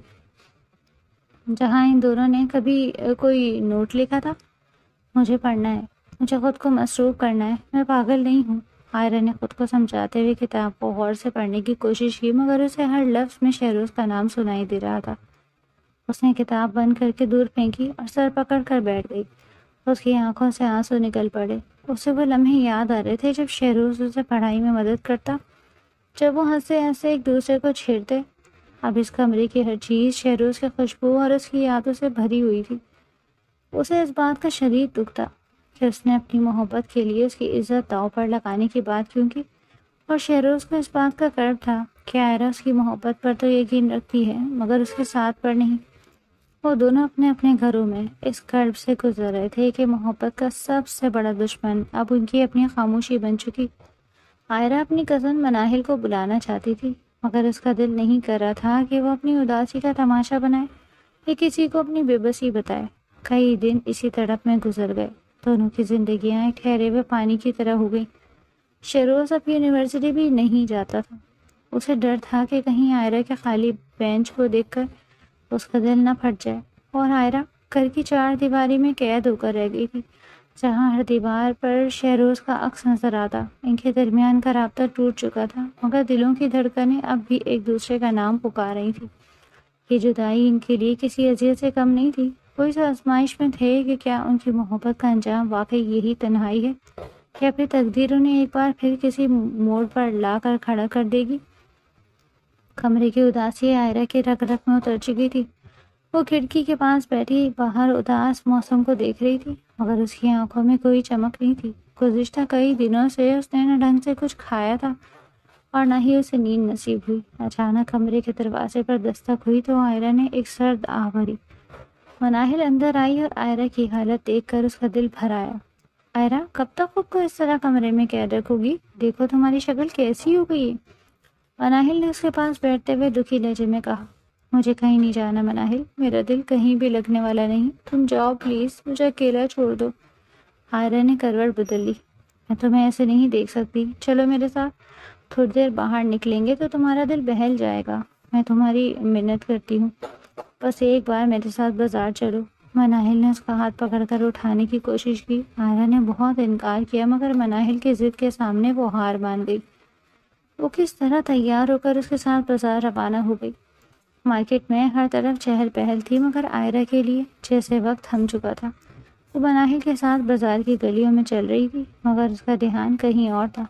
جہاں ان دونوں نے کبھی کوئی نوٹ لکھا تھا. مجھے پڑھنا ہے، مجھے خود کو مصروف کرنا ہے، میں پاگل نہیں ہوں. عائرہ نے خود کو سمجھاتے ہوئے کتاب کو غور سے پڑھنے کی کوشش کی، مگر اسے ہر لفظ میں شہروز کا نام سنائی دے رہا تھا. اس نے کتاب بند کر کے دور پھینکی اور سر پکڑ کر بیٹھ گئی. اس کی آنکھوں سے آنسو نکل پڑے. اسے وہ لمحے یاد آ رہے تھے جب شہروز اسے پڑھائی میں مدد کرتا، جب وہ ہنستے ہنستے ایک دوسرے کو چھیڑتے. اب اس کمرے کی ہر چیز شہروز کی خوشبو اور اس کی یادوں سے بھری ہوئی تھی. اسے اس بات کا شدید دکھ تھا کہ اس نے اپنی محبت کے لیے اس کی عزت داؤ پر لگانے کی بات کیوں کی، اور شہروز کو اس بات کا کرب تھا کہ عائرہ اس کی محبت پر تو یقین رکھتی ہے مگر اس کے ساتھ پر نہیں. وہ دونوں اپنے اپنے گھروں میں اس کرب سے گزر رہے تھے کہ محبت کا سب سے بڑا دشمن اب ان کی اپنی خاموشی بن چکی. عائرہ اپنی کزن مناہل کو بلانا چاہتی تھی مگر اس کا دل نہیں کر رہا تھا کہ وہ اپنی اداسی کا تماشا بنائے یا کسی کو اپنی بے بسی بتائے. کئی دن اسی تڑپ میں گزر گئے. دونوں کی زندگیاں ایک ٹھہرے ہوئے پانی کی طرح ہو گئی. شہروز اب یونیورسٹی بھی نہیں جاتا تھا. اسے ڈر تھا کہ کہیں عائرہ کے خالی بینچ کو دیکھ کر اس کا دل نہ پھٹ جائے. اور عائرہ گھر کی چار دیواری میں قید ہو کر رہ گئی تھی جہاں ہر دیوار پر شہروز کا عکس نظر آتا. ان کے درمیان کا رابطہ ٹوٹ چکا تھا مگر دلوں کی دھڑکنیں اب بھی ایک دوسرے کا نام پکار رہی تھی. یہ جدائی ان کے لیے کسی اذیت سے کم نہیں تھی. کوئی سا آزمائش میں تھے کہ کیا ان کی محبت کا انجام واقعی یہی تنہائی ہے کہ اپنی تقدیر انہیں ایک بار پھر کسی موڑ پر لا کر کھڑا کر دے گی. کمرے کی اداسی عائرہ کے رگ رگ میں اتر چکی تھی. وہ کھڑکی کے پاس بیٹھی باہر اداس موسم کو دیکھ رہی تھی مگر اس کی آنکھوں میں کوئی چمک نہیں تھی. گزشتہ کئی دنوں سے اس نے نہ ڈھنگ سے کچھ کھایا تھا اور نہ ہی اسے نیند نصیب ہوئی. اچانک کمرے کے دروازے پر دستک ہوئی تو عائرہ نے ایک سرد آہ بھری. مناہل اندر آئی اور عائرہ کی حالت دیکھ کر اس کا دل بھر آیا. عائرہ، کب تک خود کو اس طرح کمرے میں قید رکھو گی؟ دیکھو تمہاری شکل کیسی ہو گئی ہے. مناہل نے اس کے پاس بیٹھتے ہوئے دکھی لہجے میں کہا. مجھے کہیں نہیں جانا مناہل، میرا دل کہیں بھی لگنے والا نہیں. تم جاؤ پلیز، مجھے اکیلا چھوڑ دو. عائرہ نے کروٹ بدل لی. میں تمہیں ایسے نہیں دیکھ سکتی، چلو میرے ساتھ. تھوڑی دیر باہر نکلیں گے تو تمہارا دل بہل جائے گا. میں تمہاری منت کرتی ہوں، بس ایک بار میرے ساتھ بازار چلو. مناہل نے اس کا ہاتھ پکڑ کر اٹھانے کی کوشش کی. عائرہ نے بہت انکار کیا مگر مناہل کی ضد کے سامنے وہ ہار مان گئی. وہ کس طرح تیار ہو کر اس کے ساتھ بازار روانہ ہو گئی. مارکیٹ میں ہر طرف چہل پہل تھی مگر عائرہ کے لیے جیسے وقت تھم چکا تھا. وہ مناہل کے ساتھ بازار کی گلیوں میں چل رہی تھی مگر اس کا دھیان کہیں اور تھا.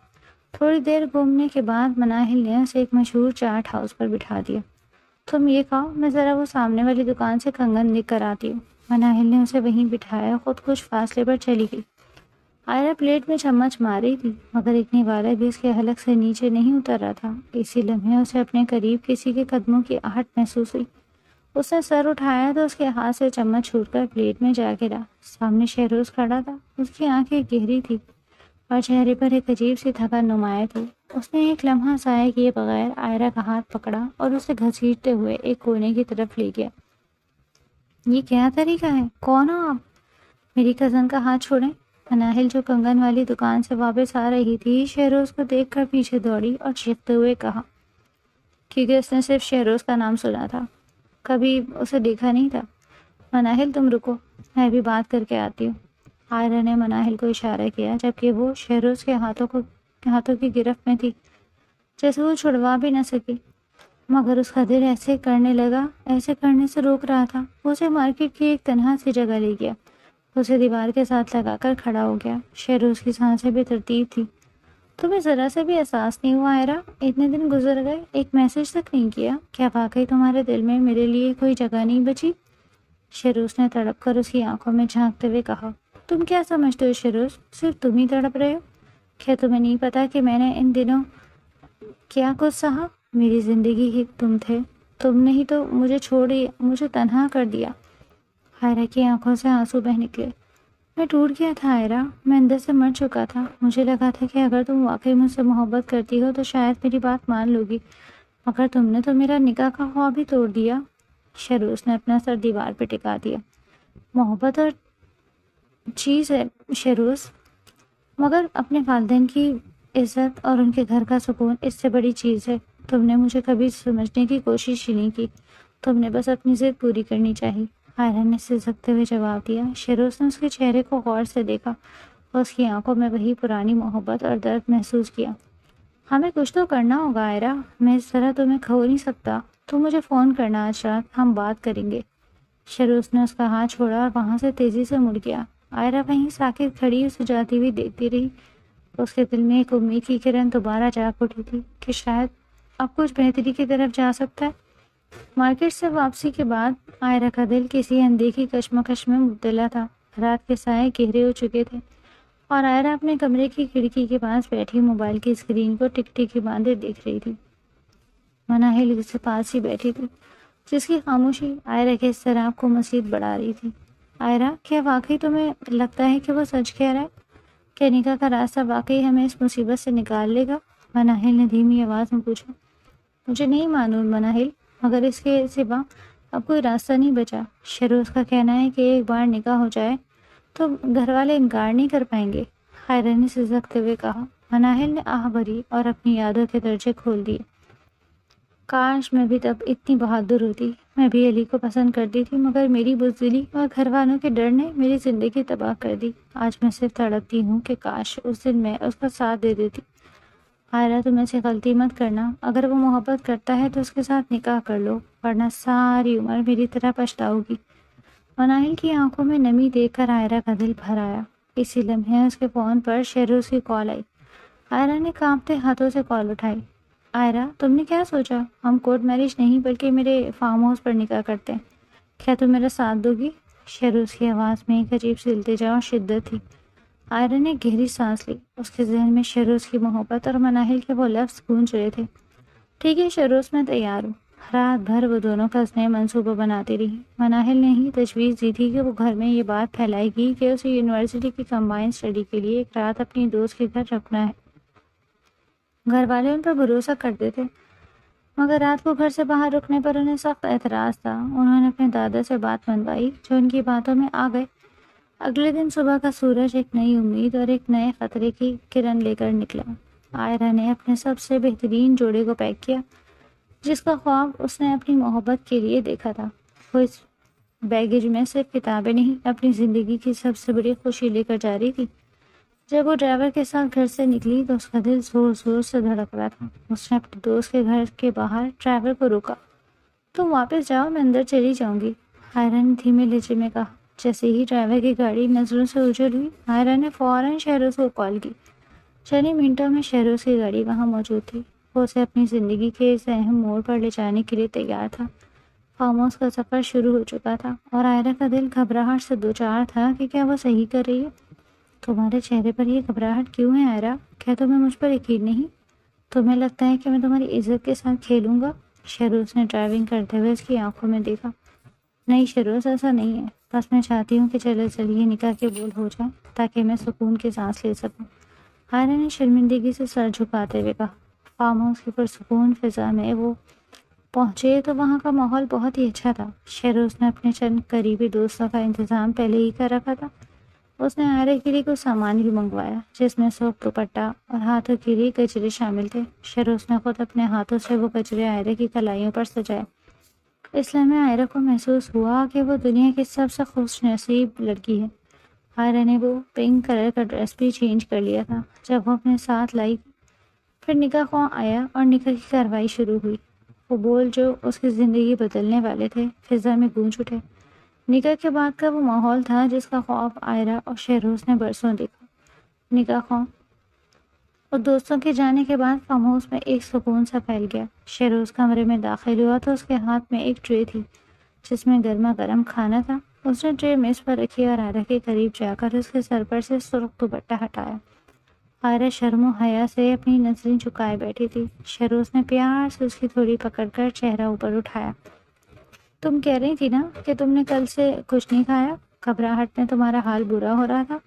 تھوڑی دیر گھومنے کے بعد مناہل نے اسے ایک مشہور چاٹ ہاؤس پر بٹھا دیا. تم یہ کہو، میں ذرا وہ سامنے والی دکان سے کنگن لے کر آتی ہوں. مناہل نے اسے وہیں بٹھایا، خود کچھ فاصلے پر چلی گئی. عائرہ پلیٹ میں چمچ مار رہی تھی مگر اتنی والا بھی اس کے حلق سے نیچے نہیں اتر رہا تھا. اسی لمحے اسے اپنے قریب کسی کے قدموں کی آہٹ محسوس ہوئی. اس نے سر اٹھایا تو اس کے ہاتھ سے چمچ چھوٹ کر پلیٹ میں جا گرا. سامنے شہروز کھڑا تھا. اس کی آنکھیں گہری تھی اور چہرے پر ایک عجیب سی تھکن نمایاں تھی. اس نے ایک لمحہ ضائع کیے بغیر عائرہ کا ہاتھ پکڑا اور اسے گھسیٹتے ہوئے ایک کونے کی طرف لے گیا. یہ کیا طریقہ ہے؟ کون ہو آپ؟ میری کزن کا ہاتھ چھوڑیں. مناہل جو کنگن والی دکان سے واپس آ رہی تھی شہروز کو دیکھ کر پیچھے دوڑی اور چیختے ہوئے کہا، کیونکہ اس نے صرف شہروز کا نام سنا تھا، کبھی اسے دیکھا نہیں تھا. مناہل تم رکو، میں بھی بات کر کے آتی ہوں. عائرہ نے مناہل کو اشارہ کیا جبکہ وہ شہروز کے ہاتھوں کی گرفت میں تھی جیسے وہ چھڑوا بھی نہ سکی. مگر اس کا دل ایسے کرنے سے روک رہا تھا. وہ اسے مارکیٹ کی ایک تنہا سی جگہ لے گیا. اسے دیوار کے ساتھ لگا کر کھڑا ہو گیا. شہروز کی سانسیں بے ترتیب تھی. تمہیں ذرا سے بھی احساس نہیں ہوا عائرہ؟ اتنے دن گزر گئے، ایک میسج تک نہیں کیا. کیا واقعی تمہارے دل میں میرے لیے کوئی جگہ نہیں بچی؟ شہروز نے تڑپ کر اس کی آنکھوں میں جھانکتے ہوئے کہا. تم کیا سمجھتے ہو شہروز؟ صرف تم ہی تڑپ رہے ہو؟ کیا تمہیں نہیں پتا کہ میں نے ان دنوں کیا کچھ سہا؟ میری زندگی ہی تم تھے. تم نے ہی تو مجھے تنہا کر دیا. عائرہ کی آنکھوں سے آنسو بہہ نکلے. میں ٹوٹ گیا تھا عائرہ، میں اندر سے مر چکا تھا. مجھے لگا تھا کہ اگر تم واقعی مجھ سے محبت کرتی ہو تو شاید میری بات مان لو گی، مگر تم نے تو میرا نکاح کا خواب ہی توڑ دیا. شہروز نے اپنا سر دیوار پہ ٹکا دیا. محبت اور چیز ہے شہروز، مگر اپنے والدین کی عزت اور ان کے گھر کا سکون اس سے بڑی چیز ہے۔ تم نے مجھے کبھی سمجھنے کی کوشش ہی نہیں کی، تم نے بس اپنی ضد پوری کرنی چاہی، آئرہ نے سسکتے ہوئے جواب دیا۔ شیروز نے اس کے چہرے کو غور سے دیکھا اور اس کی آنکھوں میں وہی پرانی محبت اور درد محسوس کیا۔ ہمیں کچھ تو کرنا ہوگا آئرہ، میں اس طرح تمہیں کھو نہیں سکتا، تم مجھے فون کرنا آج رات، ہم بات کریں گے۔ شیروز نے اس کا ہاتھ چھوڑا اور وہاں سے تیزی سے مڑ گیا۔ آئرہ وہیں ساکت کھڑی اسے جاتی ہوئی دیکھتی رہی۔ اس کے دل میں ایک امید کی کرن دوبارہ جاگ اٹھی تھی کہ شاید اب کچھ بہتری کی طرف جا سکتا ہے۔ مارکیٹ سے واپسی کے بعد آئرہ کا دل کسی اندیکھی کشمکش میں مبتلا تھا۔ رات کے سائے گہرے ہو چکے تھے اور آئرہ اپنے کمرے کی کھڑکی کے پاس بیٹھی موبائل کی اسکرین کو ٹک ٹکی باندھے دیکھ رہی تھی۔ مناہل اس کے پاس ہی بیٹھی تھی، جس کی خاموشی آئرہ کے اضطراب کو مزید بڑھا رہی تھی۔ آئرہ، کیا واقعی تمہیں لگتا ہے کہ وہ سچ کہہ رہا ہے؟ کیا نکاح کا راستہ واقعی ہمیں اس مصیبت سے نکال لے گا؟ مناہل نے دھیمی آواز میں پوچھا۔ مجھے نہیں معلوم مناہل، مگر اس کے سوا اب کوئی راستہ نہیں بچا۔ شیروز کا کہنا ہے کہ ایک بار نکاح ہو جائے تو گھر والے انکار نہیں کر پائیں گے، آئرہ نے سسکتے ہوئے کہا۔ مناہل نے آہ بھری اور اپنی یادوں کے درجے کھول دیے۔ کاش میں بھی تب اتنی بہادر ہوتی، میں بھی علی کو پسند کرتی تھی، مگر میری بزدلی اور گھر والوں کے ڈر نے میری زندگی تباہ کر دی۔ آج میں صرف تڑپتی ہوں کہ کاش اس دن میں اس کا ساتھ دے دیتی۔ آئرہ، تم ایسے غلطی مت کرنا، اگر وہ محبت کرتا ہے تو اس کے ساتھ نکاح کر لو، ورنہ ساری عمر میری طرح پچھتاؤ گی۔ مناہل کی آنکھوں میں نمی دیکھ کر آئرہ کا دل بھر آیا۔ اسی لمحے اس کے فون پر شیروز کی کال آئی۔ آئرہ نے کانپتے ہاتھوں سے کال اٹھائی۔ آئرہ، تم نے کیا سوچا؟ ہم کورٹ میرج نہیں بلکہ میرے فارم ہاؤس پر نکاح کرتے ہیں، کیا تم میرا ساتھ دو گی؟ شیروز کی آواز میں ایک عجیب سی التجا اور شدت تھی۔ آئرہ نے گہری سانس لی، اس کے ذہن میں شیروز کی محبت اور مناہل کے وہ لفظ گونج رہے تھے۔ ٹھیک ہے شیروز، میں تیار ہوں۔ رات بھر وہ دونوں کا نئے منصوبہ بناتی رہی۔ مناہل نے ہی تجویز دی تھی کہ وہ گھر میں یہ بات پھیلائے گی کہ اسے یونیورسٹی کی کمبائنڈ اسٹڈی کے لیے ایک رات اپنی دوست کے گھر رکنا ہے۔ گھر والے ان پر بھروسہ کرتے تھے، مگر رات کو گھر سے باہر رکنے پر انہیں سخت اعتراض تھا۔ انہوں نے اپنے دادا سے بات منوائی، جو ان کی باتوں میں آ گئے۔ اگلے دن صبح کا سورج ایک نئی امید اور ایک نئے خطرے کی کرن لے کر نکلا۔ آئرہ نے اپنے سب سے بہترین جوڑے کو پیک کیا، جس کا خواب اس نے اپنی محبت کے لیے دیکھا تھا۔ وہ اس بیگیج میں صرف کتابیں نہیں، اپنی زندگی کی سب سے بڑی خوشی لے کر جا رہی تھی۔ جب وہ ڈرائیور کے ساتھ گھر سے نکلی تو اس کا دل زور زور سے دھڑک رہا تھا۔ اس نے اپنے دوست کے گھر کے باہر ڈرائیور کو روکا۔ تم واپس جاؤ، میں اندر چلی جاؤں گی، آئرہ نے دھیمے لہجے میں کہا۔ جیسے ہی ڈرائیور کی گاڑی نظروں سے اوجھل ہوئی، آئرہ نے فوراً شیروز کو کال کی۔ چند ہی منٹوں میں شیروز کی گاڑی وہاں موجود تھی۔ وہ اسے اپنی زندگی کے اس اہم موڑ پر لے جانے کے لیے تیار تھا۔ فارم ہاؤس کا سفر شروع ہو چکا تھا اور آئرہ کا دل گھبراہٹ سے دوچار تھا کہ کیا وہ صحیح کر رہی ہے۔ تمہارے چہرے پر یہ گھبراہٹ کیوں ہے آئرہ؟ کیا تمہیں مجھ پر یقین نہیں؟ تمہیں لگتا ہے کہ میں تمہاری عزت کے ساتھ کھیلوں گا؟ شیروز نے ڈرائیونگ کرتے ہوئے اس کی آنکھوں میں دیکھا۔ نہیں شیروز، ایسا نہیں ہے، بس میں چاہتی ہوں کہ چلیے نکاح کے بول ہو جائیں تاکہ میں سکون کی سانس لے سکوں، آئرہ نے شرمندگی سے سر جھکاتے ہوئے کہا۔ فارم ہاؤس کی پرسکون فضا میں وہ پہنچے تو وہاں کا ماحول بہت ہی اچھا تھا۔ شیروز نے اپنے چند قریبی دوستوں کا انتظام پہلے ہی کر رکھا تھا۔ اس نے آئرہ کے لیے کچھ سامان بھی منگوایا، جس میں سوکھ دوپٹہ اور ہاتھوں کے لیے گجرے شامل تھے۔ شیروز نے خود اپنے ہاتھوں سے وہ گجرے آئرہ کی کلائیوں پر سجائے۔ اس لمحے آئرہ کو محسوس ہوا کہ وہ دنیا کی سب سے خوش نصیب لڑکی ہے۔ آئرہ نے وہ پنک کلر کا ڈریس بھی چینج کر لیا تھا جب وہ اپنے ساتھ لائی۔ پھر نکاح خواہ آیا اور نکاح کی کارروائی شروع ہوئی۔ وہ بول جو اس کی زندگی بدلنے والے تھے فضا میں گونج اٹھے۔ نکاح کے بعد کا وہ ماحول تھا جس کا خواب آئرہ اور شیروز نے برسوں دیکھا۔ نکاح خواہ اور دوستوں کے جانے کے بعد فارم ہاؤس میں ایک سکون سا پھیل گیا۔ شیروز کمرے میں داخل ہوا تو اس کے ہاتھ میں ایک ٹرے تھی جس میں گرما گرم کھانا تھا۔ اس نے ٹرے میز پر رکھی اور آئرہ کے قریب جا کر اس کے سر پر سے سرخ دوپٹہ ہٹایا۔ آئرہ شرم و حیا سے اپنی نظریں جھکائے بیٹھی تھی۔ شیروز نے پیار سے اس کی تھوڑی پکڑ کر چہرہ اوپر اٹھایا۔ تم کہہ رہی تھی نا کہ تم نے کل سے کچھ نہیں کھایا، گھبراہٹ میں تمہارا حال برا ہو رہا تھا،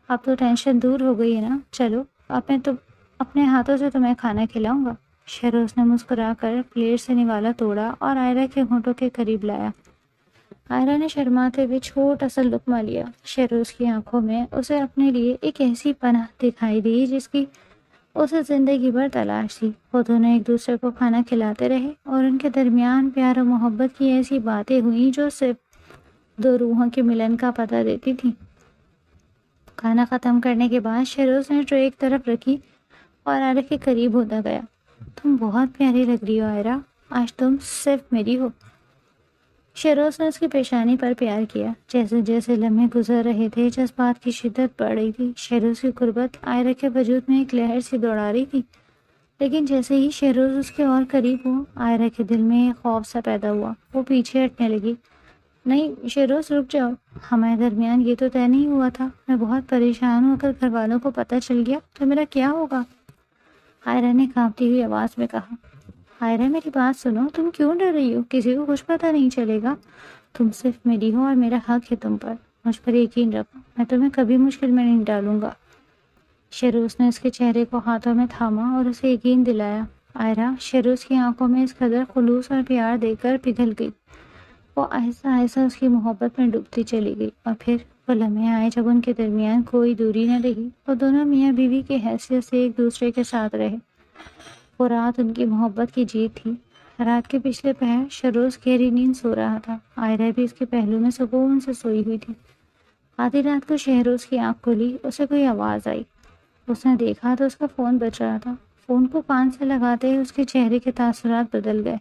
اب تو ٹینشن دور ہو گئی ہے نا؟ چلو اب میں اپنے ہاتھوں سے تمہیں کھانا کھلاؤں گا۔ شیروز نے مسکرا کر پلیٹ سے نوالا توڑا اور آئرہ کے ہونٹوں کے قریب لایا۔ آئرہ نے شرماتے ہوئے چھوٹا سا لقمہ لیا۔ شیروز کی آنکھوں میں اسے اپنے لیے ایک ایسی پناہ دکھائی دی جس کی اسے زندگی بھر تلاش تھی۔ وہ دونوں ایک دوسرے کو کھانا کھلاتے رہے اور ان کے درمیان پیار و محبت کی ایسی باتیں ہوئیں جو صرف دو روحوں کے ملن کا پتہ دیتی تھی۔ کھانا ختم کرنے کے بعد شہروز نے ٹرے ایک طرف رکھی اور عائرہ کے قریب ہوتا گیا۔ تم بہت پیاری لگ رہی ہو عائرہ، آج تم صرف میری ہو۔ شہروز نے اس کی پیشانی پر پیار کیا۔ جیسے جیسے لمحے گزر رہے تھے جذبات کی شدت بڑھ رہی تھی۔ شہروز کی قربت عائرہ کے وجود میں ایک لہر سی دوڑا رہی تھی، لیکن جیسے ہی شہروز اس کے اور قریب ہوا عائرہ کے دل میں ایک خوف سا پیدا ہوا۔ وہ پیچھے ہٹنے لگی۔ نہیں شہروز، رک جاؤ، ہمارے درمیان یہ تو طے نہیں ہوا تھا۔ میں بہت پریشان ہوں، اگر گھر والوں کو پتہ چل گیا تو میرا کیا ہوگا؟ عائرہ نے کانپتی ہوئی آواز میں کہا۔ عائرہ میری بات سنو، تم کیوں ڈر رہی ہو؟ کسی کو کچھ پتہ نہیں چلے گا۔ تم صرف میری ہو اور میرا حق ہے تم پر۔ مجھ پر یقین رکھو، میں تمہیں کبھی مشکل میں نہیں ڈالوں گا۔ شہروز نے اس کے چہرے کو ہاتھوں میں تھاما اور اسے یقین دلایا۔ عائرہ شہروز کی آنکھوں میں اس قدر خلوص اور پیار دے کر پگھل گئی۔ وہ آہستہ آہستہ اس کی محبت میں ڈوبتی چلی گئی، اور پھر وہ لمحے آئے جب ان کے درمیان کوئی دوری نہ رہی۔ وہ دونوں میاں بیوی کی حیثیت سے ایک دوسرے کے ساتھ رہے۔ وہ رات ان کی محبت کی جیت تھی۔ رات کے پچھلے پہر شہروز گہری نیند سو رہا تھا۔ عائرہ بھی اس کے پہلو میں سکون سے سوئی ہوئی تھی۔ آدھی رات کو شہروز کی آنکھ کھلی، اسے کوئی آواز آئی۔ اس نے دیکھا تو اس کا فون بج رہا تھا۔ فون کو کان سے لگاتے ہی اس کے چہرے کے تاثرات بدل گئے۔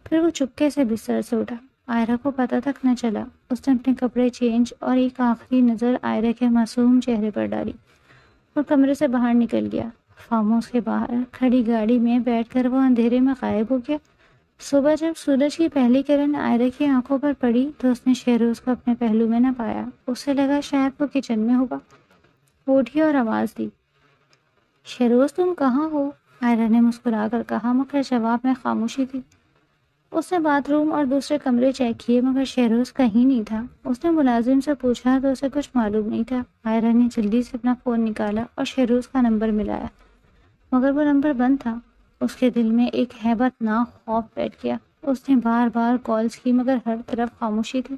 پھر وہ چپکے سے بستر سے اٹھا۔ عائرہ کو پتہ تک نہ چلا۔ اس نے اپنے کپڑے چینج اور ایک آخری نظر عائرہ کے معصوم چہرے پر ڈالی اور کمرے سے باہر نکل گیا۔ فارم ہاؤس کے باہر کھڑی گاڑی میں بیٹھ کر وہ اندھیرے میں غائب ہو گیا۔ صبح جب سورج کی پہلی کرن عائرہ کی آنکھوں پر پڑی تو اس نے شہروز کو اپنے پہلو میں نہ پایا۔ اسے لگا شاید وہ کچن میں ہوگا۔ وہ اٹھی اور آواز دی، شہروز تم کہاں ہو؟ عائرہ نے مسکرا کر کہا، مگر جواب میں خاموشی تھی۔ اس نے باتھ روم اور دوسرے کمرے چیک کیے مگر شہروز کہیں نہیں تھا۔ اس نے ملازم سے پوچھا تو اسے کچھ معلوم نہیں تھا۔ عائرہ نے جلدی سے اپنا فون نکالا اور شہروز کا نمبر ملایا، مگر وہ نمبر بند تھا۔ اس کے دل میں ایک ہیبت ناک خوف بیٹھ گیا۔ اس نے بار بار کالز کی مگر ہر طرف خاموشی تھی۔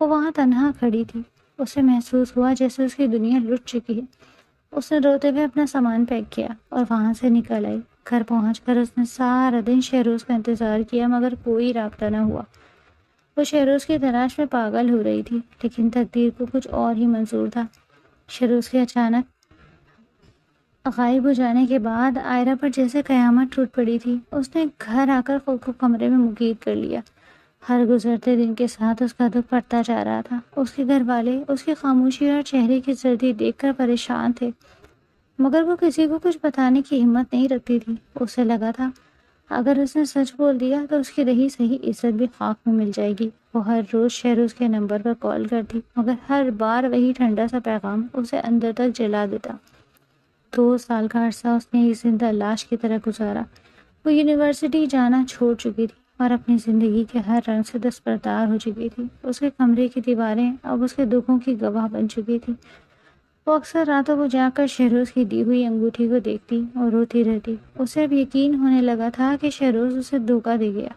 وہ وہاں تنہا کھڑی تھی۔ اسے محسوس ہوا جیسے اس کی دنیا لٹ چکی ہے۔ اس نے روتے ہوئے اپنا سامان پیک کیا اور وہاں سے نکل آئی۔ گھر پہنچ کر اس نے سارا دن شہروز کا انتظار کیا مگر کوئی رابطہ نہ ہوا۔ وہ شہروز کی تلاش میں پاگل ہو رہی تھی، لیکن تقدیر کو کچھ اور ہی منظور تھا۔ شہروز کے اچانک غائب ہو جانے کے بعد عائرہ پر جیسے قیامت ٹوٹ پڑی تھی۔ اس نے گھر آ کر خود کو کمرے میں مقید کر لیا۔ ہر گزرتے دن کے ساتھ اس کا دکھ بڑھتا جا رہا تھا۔ اس کے گھر والے اس کی خاموشی اور چہرے کی زردی دیکھ کر پریشان تھے، مگر وہ کسی کو کچھ بتانے کی ہمت نہیں رکھتی تھی۔ اسے لگا تھا اگر اس نے سچ بول دیا تو اس کی رہی صحیح عزت بھی خاک میں مل جائے گی۔ وہ ہر روز شہروز کے نمبر پر کال کرتی مگر ہر بار وہی ٹھنڈا سا پیغام اسے اندر تک جلا دیتا۔ 2 سال کا عرصہ اس نے ایک زندہ لاش کی طرح گزارا۔ وہ یونیورسٹی جانا چھوڑ چکی تھی اور اپنی زندگی کے ہر رنگ سے دستبردار ہو چکی تھی۔ اس کے کمرے کی دیواریں اب اس کے دکھوں کی گواہ بن چکی تھی۔ وہ اکثر راتوں کو جا کر شہروز کی دی ہوئی انگوٹھی کو دیکھتی اور روتی رہتی۔ اسے اب یقین ہونے لگا تھا کہ شہروز اسے دھوکہ دے گیا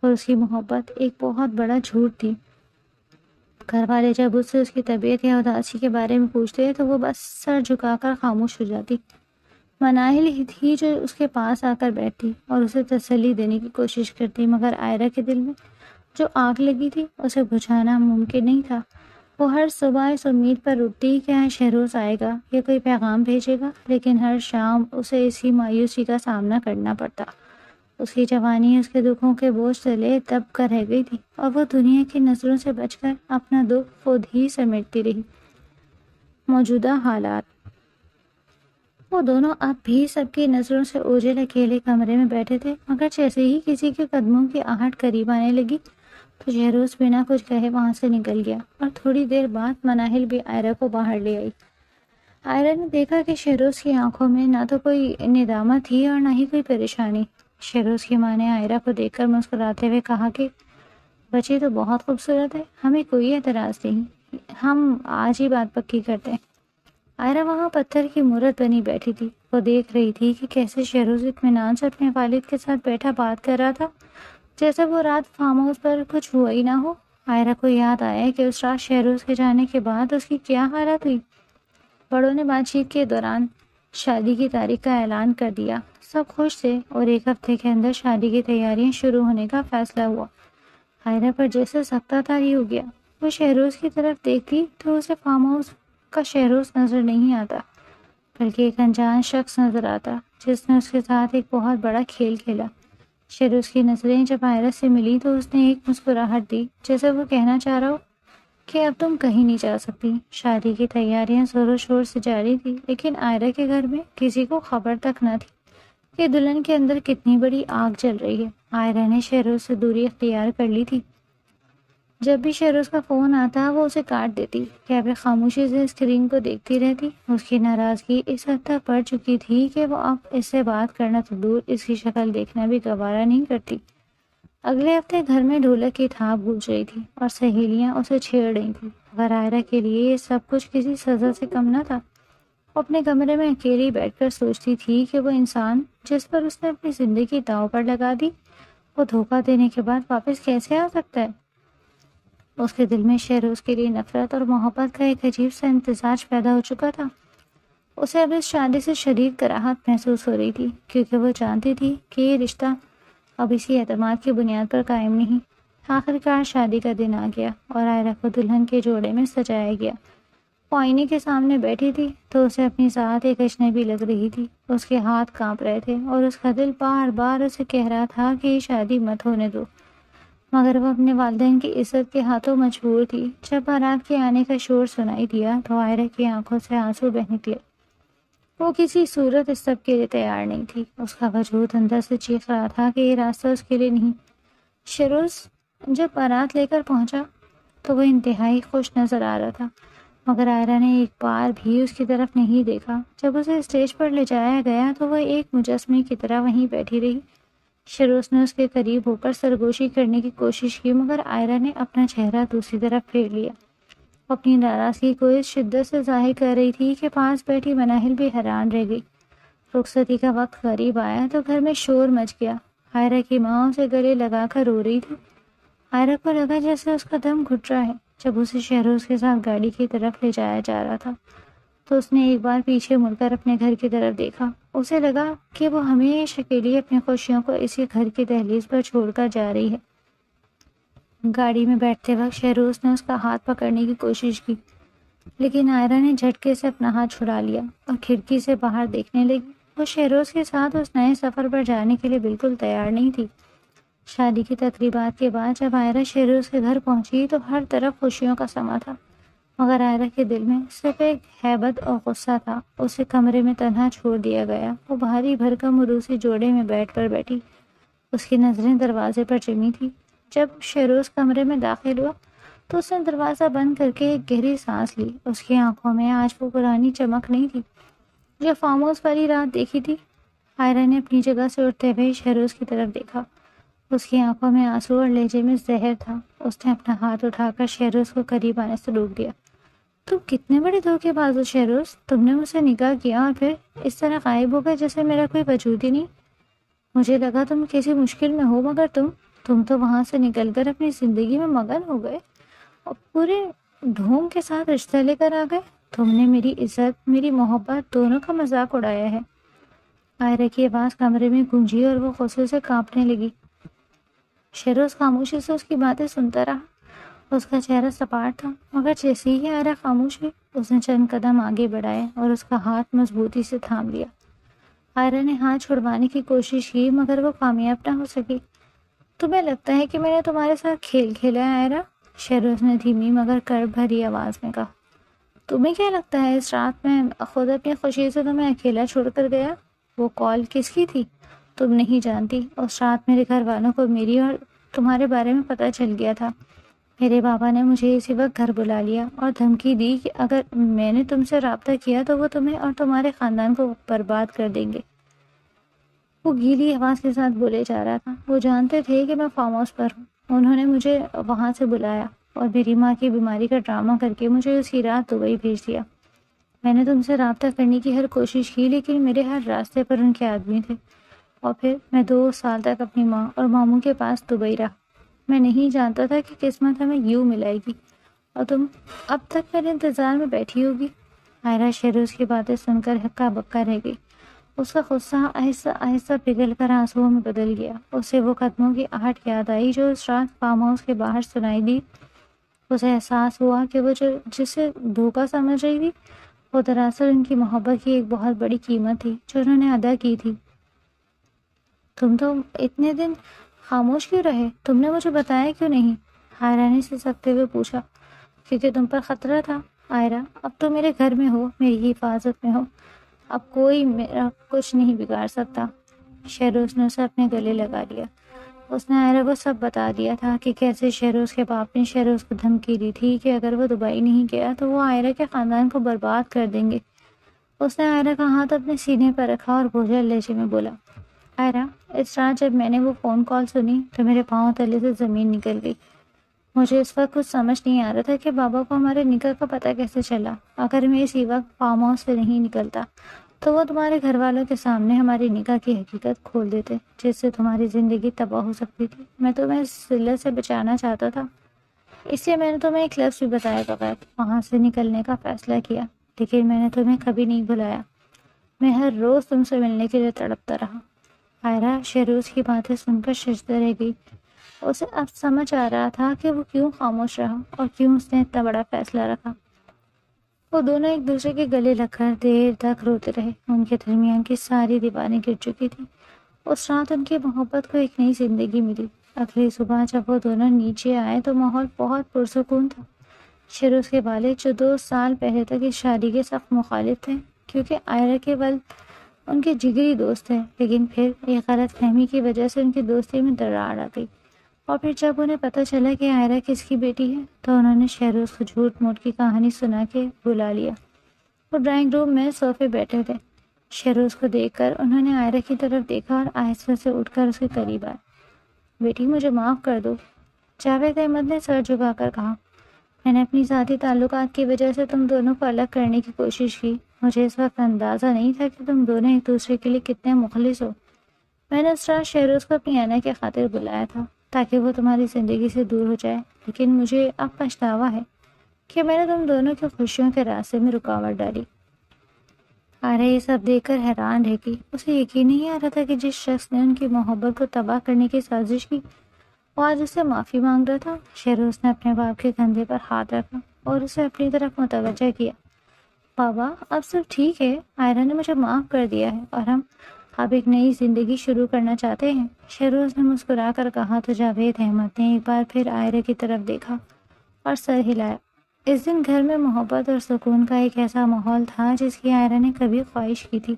اور اس کی محبت ایک بہت بڑا جھوٹ تھی۔ گھر والے جب اس سے اس کی طبیعت یا اداسی کے بارے میں پوچھتے تو وہ بس سر جھکا کر خاموش ہو جاتی۔ مناہل ہی تھی جو اس کے پاس آ کر بیٹھتی اور اسے تسلی دینے کی کوشش کرتی، مگر عائرہ کے دل میں جو آگ لگی تھی اسے بجھانا ممکن نہیں تھا۔ وہ ہر صبح اس امید پر اٹھتی کہ شہروز آئے گا یا کوئی پیغام بھیجے گا، لیکن ہر شام اسے اسی مایوسی کا سامنا کرنا پڑتا۔ اس کی جوانی اس کے دکھوں کے بوجھ تلے دب کر رہ گئی تھی اور وہ دنیا کی نظروں سے بچ کر اپنا دکھ خود ہی سمیٹتی رہی۔ موجودہ حالات۔ وہ دونوں اب بھی سب کی نظروں سے اوجھل اکیلے کمرے میں بیٹھے تھے، مگر جیسے ہی کسی کے قدموں کی آہٹ قریب آنے لگی تو شہروز بنا کچھ کہے وہاں سے نکل گیا، اور تھوڑی دیر بعد مناہل بھی عائرہ کو باہر لے آئی۔ عائرہ نے دیکھا کہ شہروز کی آنکھوں میں نہ تو کوئی ندامت تھی اور نہ ہی کوئی پریشانی۔ شہروز کی ماں نے عائرہ کو دیکھ کر مسکراتے ہوئے کہا کہ بچی تو بہت خوبصورت ہے، ہمیں کوئی اعتراض نہیں، ہم آج ہی بات پکی کرتے ہیں۔ عائرہ وہاں پتھر کی مورت بنی بیٹھی تھی۔ وہ دیکھ رہی تھی کہ کیسے شہروز اطمینان سے اپنے والد کے ساتھ بیٹھا بات کر رہا تھا، جیسے وہ رات فارم ہاؤس پر کچھ ہوا ہی نہ ہو۔ عائرہ کو یاد آیا کہ اس رات شہروز کے جانے کے بعد اس کی کیا حالت ہوئی۔ بڑوں نے بات چیت کے دوران شادی کی تاریخ کا اعلان کر دیا۔ سب خوش تھے اور ایک ہفتے کے اندر شادی کی تیاریاں شروع ہونے کا فیصلہ ہوا۔ عائرہ پر جیسے سختہ طاری ہو گیا۔ وہ شہروز کی طرف دیکھتی تو اسے فارم ہاؤس کا شہروز نظر نہیں آتا، بلکہ ایک انجان شخص نظر آتا جس نے اس کے ساتھ ایک بہت بڑا کھیل کھیلا۔ شہروز کی نظریں جب عائرہ سے ملی تو اس نے ایک مسکراہٹ دی، جیسے وہ کہنا چاہ رہا ہو کہ اب تم کہیں نہیں جا سکتی۔ شادی کی تیاریاں زور و شور سے جاری تھی، لیکن عائرہ کے گھر میں کسی کو خبر تک نہ تھی کہ دلہن کے اندر کتنی بڑی آگ جل رہی ہے۔ عائرہ نے شہروز سے دوری اختیار کر لی تھی۔ جب بھی شہروز کا فون آتا وہ اسے کاٹ دیتی، کیبے خاموشی سے اسکرین کو دیکھتی رہتی۔ اس کی ناراضگی اس حد تک بڑھ چکی تھی کہ وہ اب اس سے بات کرنا تو دور، اس کی شکل دیکھنا بھی گوارا نہیں کرتی۔ اگلے ہفتے گھر میں ڈھولک کی تھاپ گونج رہی تھی اور سہیلیاں اسے چھیڑ رہی تھیں، مگر عائرہ کے لیے یہ سب کچھ کسی سزا سے کم نہ تھا۔ وہ اپنے کمرے میں اکیلی بیٹھ کر سوچتی تھی کہ وہ انسان جس پر اس نے اپنی زندگی داؤ پر لگا دی، وہ دھوکہ دینے کے بعد واپس کیسے آ سکتا ہے؟ اس کے دل میں شہروز کے لیے نفرت اور محبت کا ایک عجیب سا امتزاج پیدا ہو چکا تھا۔ اسے اب اس شادی سے شدید کراہت محسوس ہو رہی تھی، کیونکہ وہ جانتی تھی کہ یہ رشتہ اب اسی اعتماد کی بنیاد پر قائم نہیں۔ آخرکار شادی کا دن آ گیا اور عائرہ کو دلہن کے جوڑے میں سجایا گیا۔ وہ آئینے کے سامنے بیٹھی تھی تو اسے اپنی ذات ایک اجنبی لگ رہی تھی۔ اس کے ہاتھ کانپ رہے تھے اور اس کا دل بار بار اسے کہہ رہا تھا کہ یہ شادی مت ہونے دو، مگر وہ اپنے والدین کی عزت کے ہاتھوں مجبور تھی۔ جب بارات کے آنے کا شور سنائی دیا تو عائرہ کی آنکھوں سے آنسو بہہ نکلے۔ وہ کسی صورت اس سب کے لیے تیار نہیں تھی۔ اس کا وجود اندر سے چیخ رہا تھا کہ یہ راستہ اس کے لیے نہیں۔ شہروز جب بارات لے کر پہنچا تو وہ انتہائی خوش نظر آ رہا تھا، مگر عائرہ نے ایک بار بھی اس کی طرف نہیں دیکھا۔ جب اسے اسٹیج پر لے جایا گیا تو وہ ایک مجسمے کی طرح وہیں بیٹھی رہی۔ شہروز نے اس کے قریب ہو کر سرگوشی کرنے کی کوشش کی، مگر عائرہ نے اپنا چہرہ دوسری طرف پھیر لیا۔ وہ اپنی ناراضگی کو اس شدت سے ظاہر کر رہی تھی کہ پاس بیٹھی مناہل بھی حیران رہ گئی۔ رخصتی کا وقت قریب آیا تو گھر میں شور مچ گیا۔ عائرہ کی ماں اسے گلے لگا کر رو رہی تھی۔ عائرہ کو لگا جیسے اس کا دم گھٹ رہا ہے۔ جب اسے شہروز کے ساتھ گاڑی کی طرف لے جایا جا رہا تھا تو اس نے ایک بار پیچھے مڑ کر اپنے گھر کی طرف دیکھا۔ اسے لگا کہ وہ ہمیشہ کے لیے اپنی خوشیوں کو اسی گھر کی دہلیز پر چھوڑ کر جا رہی ہے۔ گاڑی میں بیٹھتے وقت شہروز نے اس کا ہاتھ پکڑنے کی کوشش کی، لیکن عائرہ نے جھٹکے سے اپنا ہاتھ چھڑا لیا اور کھڑکی سے باہر دیکھنے لگی۔ وہ شہروز کے ساتھ اس نئے سفر پر جانے کے لیے بالکل تیار نہیں تھی۔ شادی کی تقریبات کے بعد جب عائرہ شہروز کے گھر پہنچی تو ہر طرف خوشیوں کا سما تھا، مگر عائرہ کے دل میں صرف ایک ہیبت اور غصہ تھا۔ اسے کمرے میں تنہا چھوڑ دیا گیا۔ وہ بھاری بھرکم عروسی جوڑے میں بیٹھ کر بیٹھی، اس کی نظریں دروازے پر جمی تھی۔ جب شہروز کمرے میں داخل ہوا تو اس نے دروازہ بند کر کے ایک گہری سانس لی۔ اس کی آنکھوں میں آج وہ پرانی چمک نہیں تھی جو فارم ہاؤس والی رات دیکھی تھی۔ عائرہ نے اپنی جگہ سے اٹھتے ہوئے شہروز کی طرف دیکھا۔ اس کی آنکھوں میں آنسو اور لہجے میں زہر تھا۔ اس نے اپنا ہاتھ اٹھا کر شہروز کو قریب آنے سے روک دیا۔ تم کتنے بڑے دھوکے باز ہو شہروز، تم نے مجھ سے نکاح کیا اور پھر اس طرح غائب ہو گئے جیسے میرا کوئی وجود ہی نہیں۔ مجھے لگا تم کسی مشکل میں ہو، مگر تم تو وہاں سے نکل کر اپنی زندگی میں مگن ہو گئے اور پورے ڈھونگ کے ساتھ رشتہ لے کر آ گئے۔ تم نے میری عزت، میری محبت دونوں کا مذاق اڑایا ہے۔ عائرہ کی آواز کمرے میں گونجی اور وہ غصے سے کانپنے لگی۔ شہروز خاموشی سے اس کی باتیں سنتا رہا۔ اس کا چہرہ سپاٹ تھا، مگر جیسے ہی عائرہ خاموش ہوئی اس نے چند قدم آگے بڑھائے اور اس کا ہاتھ مضبوطی سے تھام لیا۔ عائرہ نے ہاتھ چھڑوانے کی کوشش کی مگر وہ کامیاب نہ ہو سکی۔ تمہیں لگتا ہے کہ میں نے تمہارے ساتھ کھیل کھیلا ہے عائرہ؟ شہروز نے دھیمی مگر کرب بھری آواز میں کہا۔ تمہیں کیا لگتا ہے اس رات میں خود اپنی خوشی سے تمہیں اکیلا چھوڑ کر گیا؟ وہ کال کس کی تھی تم نہیں جانتی۔ اس رات میرے گھر والوں کو میری اور تمہارے بارے میں پتہ چل گیا تھا۔ میرے بابا نے مجھے اسی وقت گھر بلا لیا اور دھمکی دی کہ اگر میں نے تم سے رابطہ کیا تو وہ تمہیں اور تمہارے خاندان کو برباد کر دیں گے۔ وہ گیلی آواز کے ساتھ بولے جا رہا تھا۔ وہ جانتے تھے کہ میں فارم ہاؤس پر ہوں۔ انہوں نے مجھے وہاں سے بلایا اور میری ماں کی بیماری کا ڈرامہ کر کے مجھے اسی رات دبئی بھیج دیا۔ میں نے تم سے رابطہ کرنے کی ہر کوشش کی، لیکن میرے ہر راستے پر ان کے آدمی تھے، اور پھر میں 2 سال تک اپنی ماں اور ماموں کے پاس دبئی رہا۔ میں نہیں جانتا تھا کہ قسمت ہمیں یوں ملائے گی، اور تم اب تک میرے انتظار میں بیٹھی ہوگی۔ آئرہ شہروز کی باتیں سن کر ہکا بکا رہ گئی۔ اس کا غصہ آہستہ آہستہ پگھل کر آنسوؤں میں بدل گیا۔ اسے وہ قدموں کی آہٹ یاد آئی جو اس رات فارم ہاؤس کے باہر سنائی دی۔ اسے احساس ہوا کہ وہ جسے دھوکہ سمجھ رہی تھی وہ دراصل ان کی محبت کی ایک بہت بڑی قیمت تھی جو انہوں نے ادا کی تھی۔ تم تو اتنے دن خاموش کیوں رہے؟ تم نے مجھے بتایا کیوں نہیں؟ حیرانی سے سکتے ہوئے پوچھا۔ کیونکہ تم پر خطرہ تھا آئرہ، اب تو میرے گھر میں ہو، میری حفاظت میں ہو، اب کوئی میرا کچھ نہیں بگاڑ سکتا۔ شہروز نے اسے اپنے گلے لگا لیا۔ اس نے آئرہ کو سب بتا دیا تھا کہ کیسے شہروز کے باپ نے شہروز کو دھمکی دی تھی کہ اگر وہ دبئی نہیں گیا تو وہ آئرہ کے خاندان کو برباد کر دیں گے۔ اس نے آئرہ کا ہاتھ اپنے سینے پر رکھا اور بوجھل لہجے میں بولا، آئرہ، اس رات جب میں نے وہ فون کال سنی تو میرے پاؤں تلے سے زمین نکل گئی۔ مجھے اس وقت کچھ سمجھ نہیں آ رہا تھا کہ بابا کو ہمارے نکاح کا پتہ کیسے چلا۔ اگر میں اسی وقت فارم ہاؤس سے نہیں نکلتا تو وہ تمہارے گھر والوں کے سامنے ہماری نکاح کی حقیقت کھول دیتے، جس سے تمہاری زندگی تباہ ہو سکتی تھی۔ میں تمہیں اس ذلت سے بچانا چاہتا تھا، اس لیے میں نے تمہیں ایک لفظ بھی بتائے بغیر وہاں سے نکلنے کا فیصلہ کیا، لیکن میں نے تمہیں کبھی نہیں بلایا۔ میں ہر روز تم سے ملنے کے لیے تڑپتا رہا۔ آئرہ شہروز کی باتیں سن کر ششدر رہ گئی۔ اسے اب سمجھ آ رہا تھا کہ وہ کیوں خاموش رہا اور کیوں اس نے اتنا بڑا فیصلہ رکھا۔ وہ دونوں ایک دوسرے کے گلے لگ کر دیر تک روتے رہے۔ ان کے درمیان کی ساری دیواریں گر چکی تھیں۔ اس رات ان کی محبت کو ایک نئی زندگی ملی۔ اگلی صبح جب وہ دونوں نیچے آئے تو ماحول بہت پرسکون تھا۔ شہروز کے والد جو 2 سال پہلے تک اس شادی کے سخت مخالف تھے کیونکہ آئرہ کے والد ان کے جگری دوست تھے، لیکن پھر ایک غلط فہمی کی وجہ سے ان کی دوستی میں دراڑ آ گئی، اور پھر جب انہیں پتہ چلا کہ آئرہ کس کی بیٹی ہے تو انہوں نے شہروز کو جھوٹ موٹ کی کہانی سنا کے بلا لیا۔ وہ ڈرائنگ روم میں صوفے بیٹھے تھے۔ شہروز کو دیکھ کر انہوں نے آئرہ کی طرف دیکھا اور آہستہ سے اٹھ کر اس کے قریب آئے۔ بیٹی، مجھے معاف کر دو، جاوید احمد نے سر جھکا کر کہا۔ میں نے اپنی ذاتی تعلقات کی وجہ سے تم دونوں کو الگ کرنے کی کوشش کی۔ مجھے اس وقت اندازہ نہیں تھا کہ تم دونوں ایک دوسرے کے لیے کتنے مخلص ہو۔ میں نے اس رات شہروز کو اپنی آنا کی خاطر بلایا تھا تاکہ وہ تمہاری زندگی سے دور ہو جائے، لیکن مجھے اب پچھتاوا ہے کہ میں نے تم دونوں کی خوشیوں کے راستے میں رکاوٹ ڈالی۔ آئرہ یہ سب دیکھ کر حیران رہ گئی۔ اسے یقین نہیں آ رہا تھا کہ جس شخص نے ان کی محبت کو تباہ کرنے کی سازش کی وہ آج اس سے معافی مانگ رہا تھا۔ شہروز نے اپنے باپ کے کندھے پر ہاتھ رکھا اور اسے اپنی طرف متوجہ کیا۔ بابا، اب سب ٹھیک ہے، آئرہ نے مجھے معاف کر دیا ہے اور ہم اب ایک نئی زندگی شروع کرنا چاہتے ہیں۔ شہروز نے مسکرا کر کہا تو جاوید احمد نے ایک بار پھر آئرہ کی طرف دیکھا اور سر ہلایا۔ اس دن گھر میں محبت اور سکون کا ایک ایسا ماحول تھا جس کی آئرہ نے کبھی خواہش کی تھی۔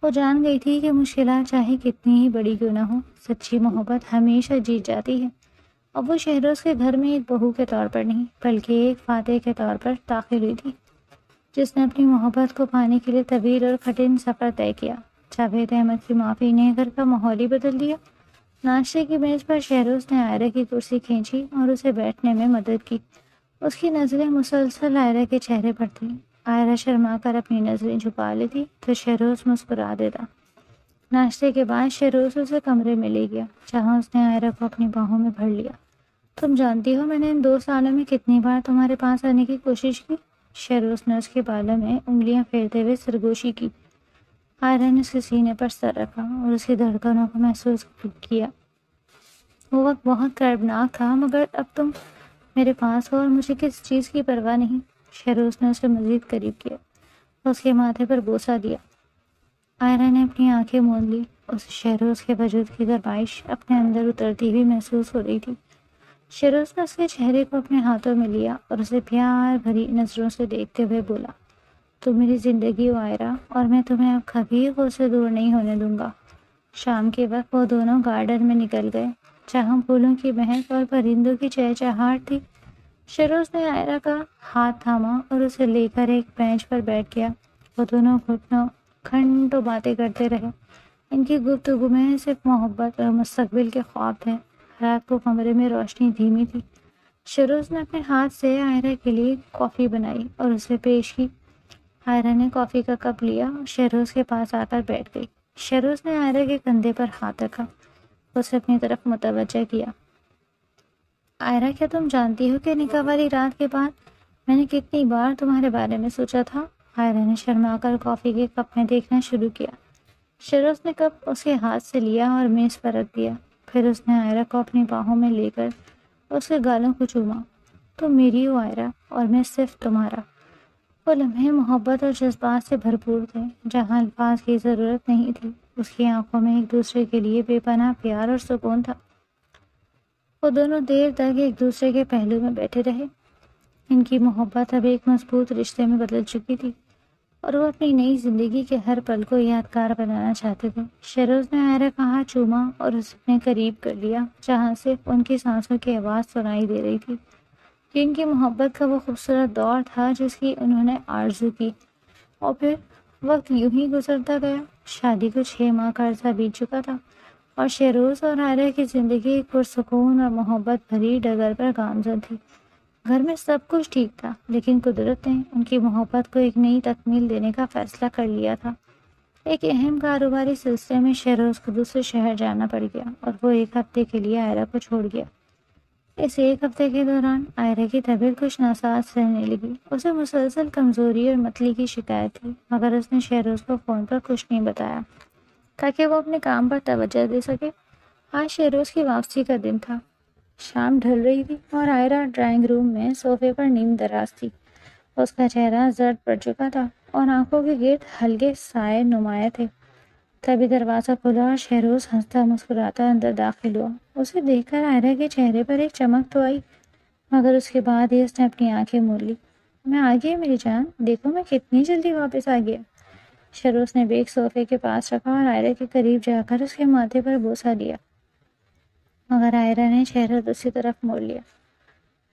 وہ جان گئی تھی کہ مشکلات چاہے کتنی ہی بڑی کیوں نہ ہو، سچی محبت ہمیشہ جیت جاتی ہے۔ اب وہ شہروز کے گھر میں ایک بہو کے طور پر نہیں بلکہ ایک فاتح کے طور پر داخل ہوئی تھی، جس نے اپنی محبت کو پانے کے لیے طویل اور کٹھن سفر طے کیا۔ جاوید احمد کی معافی نے گھر کا ماحول ہی بدل دیا۔ ناشتے کی میز پر شہروز نے آئرہ کی کرسی کھینچی اور اسے بیٹھنے میں مدد کی۔ اس کی نظریں مسلسل آئرہ کے چہرے پر تھیں۔ آئرہ شرما کر اپنی نظریں چھپا لیتی تو شہروز مسکرا دیتا۔ ناشتے کے بعد شہروز اسے کمرے میں لے گیا جہاں اس نے آئرہ کو اپنی باہوں میں بھر لیا۔ تم جانتی ہو میں نے ان 2 سالوں میں کتنی بار تمہارے پاس آنے کی کوشش کی؟ شہروز نے اس کے بالوں میں انگلیاں پھیرتے ہوئے سرگوشی کی۔ آئرہ نے اس کے سینے پر سر رکھا اور اس کی دھڑکنوں کو محسوس کیا۔ وہ وقت بہت کربناک تھا، مگر اب تم میرے پاس ہو اور مجھے کس چیز کی پرواہ نہیں۔ شہروز نے اسے مزید قریب کیا، اس کے ماتھے پر بوسہ دیا۔ آئرہ نے اپنی آنکھیں موند لی۔ اسے شہروز کے وجود کی گرمائش اپنے اندر اترتی ہوئی محسوس ہو رہی تھی۔ شہروز نے اس کے چہرے کو اپنے ہاتھوں میں لیا اور اسے پیار بھری نظروں سے دیکھتے ہوئے بولا، تم میری زندگی ہو آئرہ، اور میں تمہیں اب کبھی خود سے دور نہیں ہونے دوں گا۔ شام کے وقت وہ دونوں گارڈن میں نکل گئے جہاں پھولوں کی مہک اور پرندوں کی چہچہاہٹ تھی۔ شہروز نے آئرہ کا ہاتھ تھاما اور اسے لے کر ایک بینچ پر بیٹھ گیا۔ وہ دونوں گھنٹوں باتیں کرتے رہے۔ ان کی گفتگو میں صرف محبت اور مستقبل کے خواب تھے۔ رات کو کمرے میں روشنی دھیمی تھی۔ شہروز نے اپنے ہاتھ سے آئرہ کے لیے کافی بنائی اور اسے پیش کی۔ آئرہ نے کافی کا کپ لیا اور شہروز کے پاس آ کر بیٹھ گئی۔ شہروز نے آئرہ کے کندھے پر ہاتھ رکھا، اسے اپنی طرف متوجہ کیا۔ آئرہ، کیا تم جانتی ہو کہ نکاح والی رات کے بعد میں نے کتنی بار تمہارے بارے میں سوچا تھا؟ آئرا نے شرما کر کافی کے کپ میں دیکھنا شروع کیا۔ شیروز نے کپ اس کے ہاتھ سے لیا اور میز پر رکھ دیا۔ پھر اس نے آئرا کو اپنی باہوں میں لے کر اس کے گالوں کو چوما۔ تم میری ہو آئرا، اور میں صرف تمہارا۔ وہ لمحے محبت اور جذبات سے بھرپور تھے، جہاں الفاظ کی ضرورت نہیں تھی۔ اس کی آنکھوں میں ایک دوسرے کے لیے بے پناہ پیار اور سکون تھا۔ وہ دونوں دیر تک ایک دوسرے کے پہلو میں بیٹھے رہے۔ ان کی محبت اب ایک مضبوط رشتے میں بدل چکی تھی، اور وہ اپنی نئی زندگی کے ہر پل کو یادگار بنانا چاہتے تھے۔ شیروز نے آئرا کا ہاتھ چوما اور اسے اپنے قریب کر لیا، جہاں صرف ان کی سانسوں کی آواز سنائی دے رہی تھی۔ یہ ان کی محبت کا وہ خوبصورت دور تھا جس کی انہوں نے آرزو کی۔ اور پھر وقت یوں ہی گزرتا گیا۔ شادی کو 6 ماہ کا عرصہ بیت چکا تھا، اور شیروز اور آئرا کی زندگی ایک پرسکون اور محبت بھری ڈگر پر گامزن تھی۔ گھر میں سب کچھ ٹھیک تھا، لیکن قدرت نے ان کی محبت کو ایک نئی تکمیل دینے کا فیصلہ کر لیا تھا۔ ایک اہم کاروباری سلسلے میں شیروز کو دوسرے شہر جانا پڑ گیا، اور وہ 1 ہفتے کے لیے آئرا کو چھوڑ گیا۔ اس 1 ہفتے کے دوران آئرا کی طبیعت کچھ ناساز رہنے لگی۔ اسے مسلسل کمزوری اور متلی کی شکایت تھی، مگر اس نے شیروز کو فون پر کچھ نہیں بتایا تاکہ وہ اپنے کام پر توجہ دے سکے۔ آج شیروز کی واپسی کا دن تھا۔ شام ڈھل رہی تھی اور آئرا ڈرائنگ روم میں صوفے پر نیم دراز تھی۔ اس کا چہرہ زرد پڑ چکا تھا اور آنکھوں کے گرد ہلکے سائے نمایاں تھے۔ تبھی دروازہ کھلا اور شیروز ہنستا مسکراتا اندر داخل ہوا۔ اسے دیکھ کر آئرا کے چہرے پر ایک چمک تو آئی، مگر اس کے بعد ہی اس نے اپنی آنکھیں موڑ لی۔ میں آ گئی میری جان، دیکھو میں کتنی جلدی واپس آ گیا۔ شیروز نے بیگ صوفے کے پاس رکھا اور آئرا کے قریب جا کر اس کے ماتھے پر بوسہ دیا، مگر آئرا نے چہرہ دوسری طرف موڑ لیا۔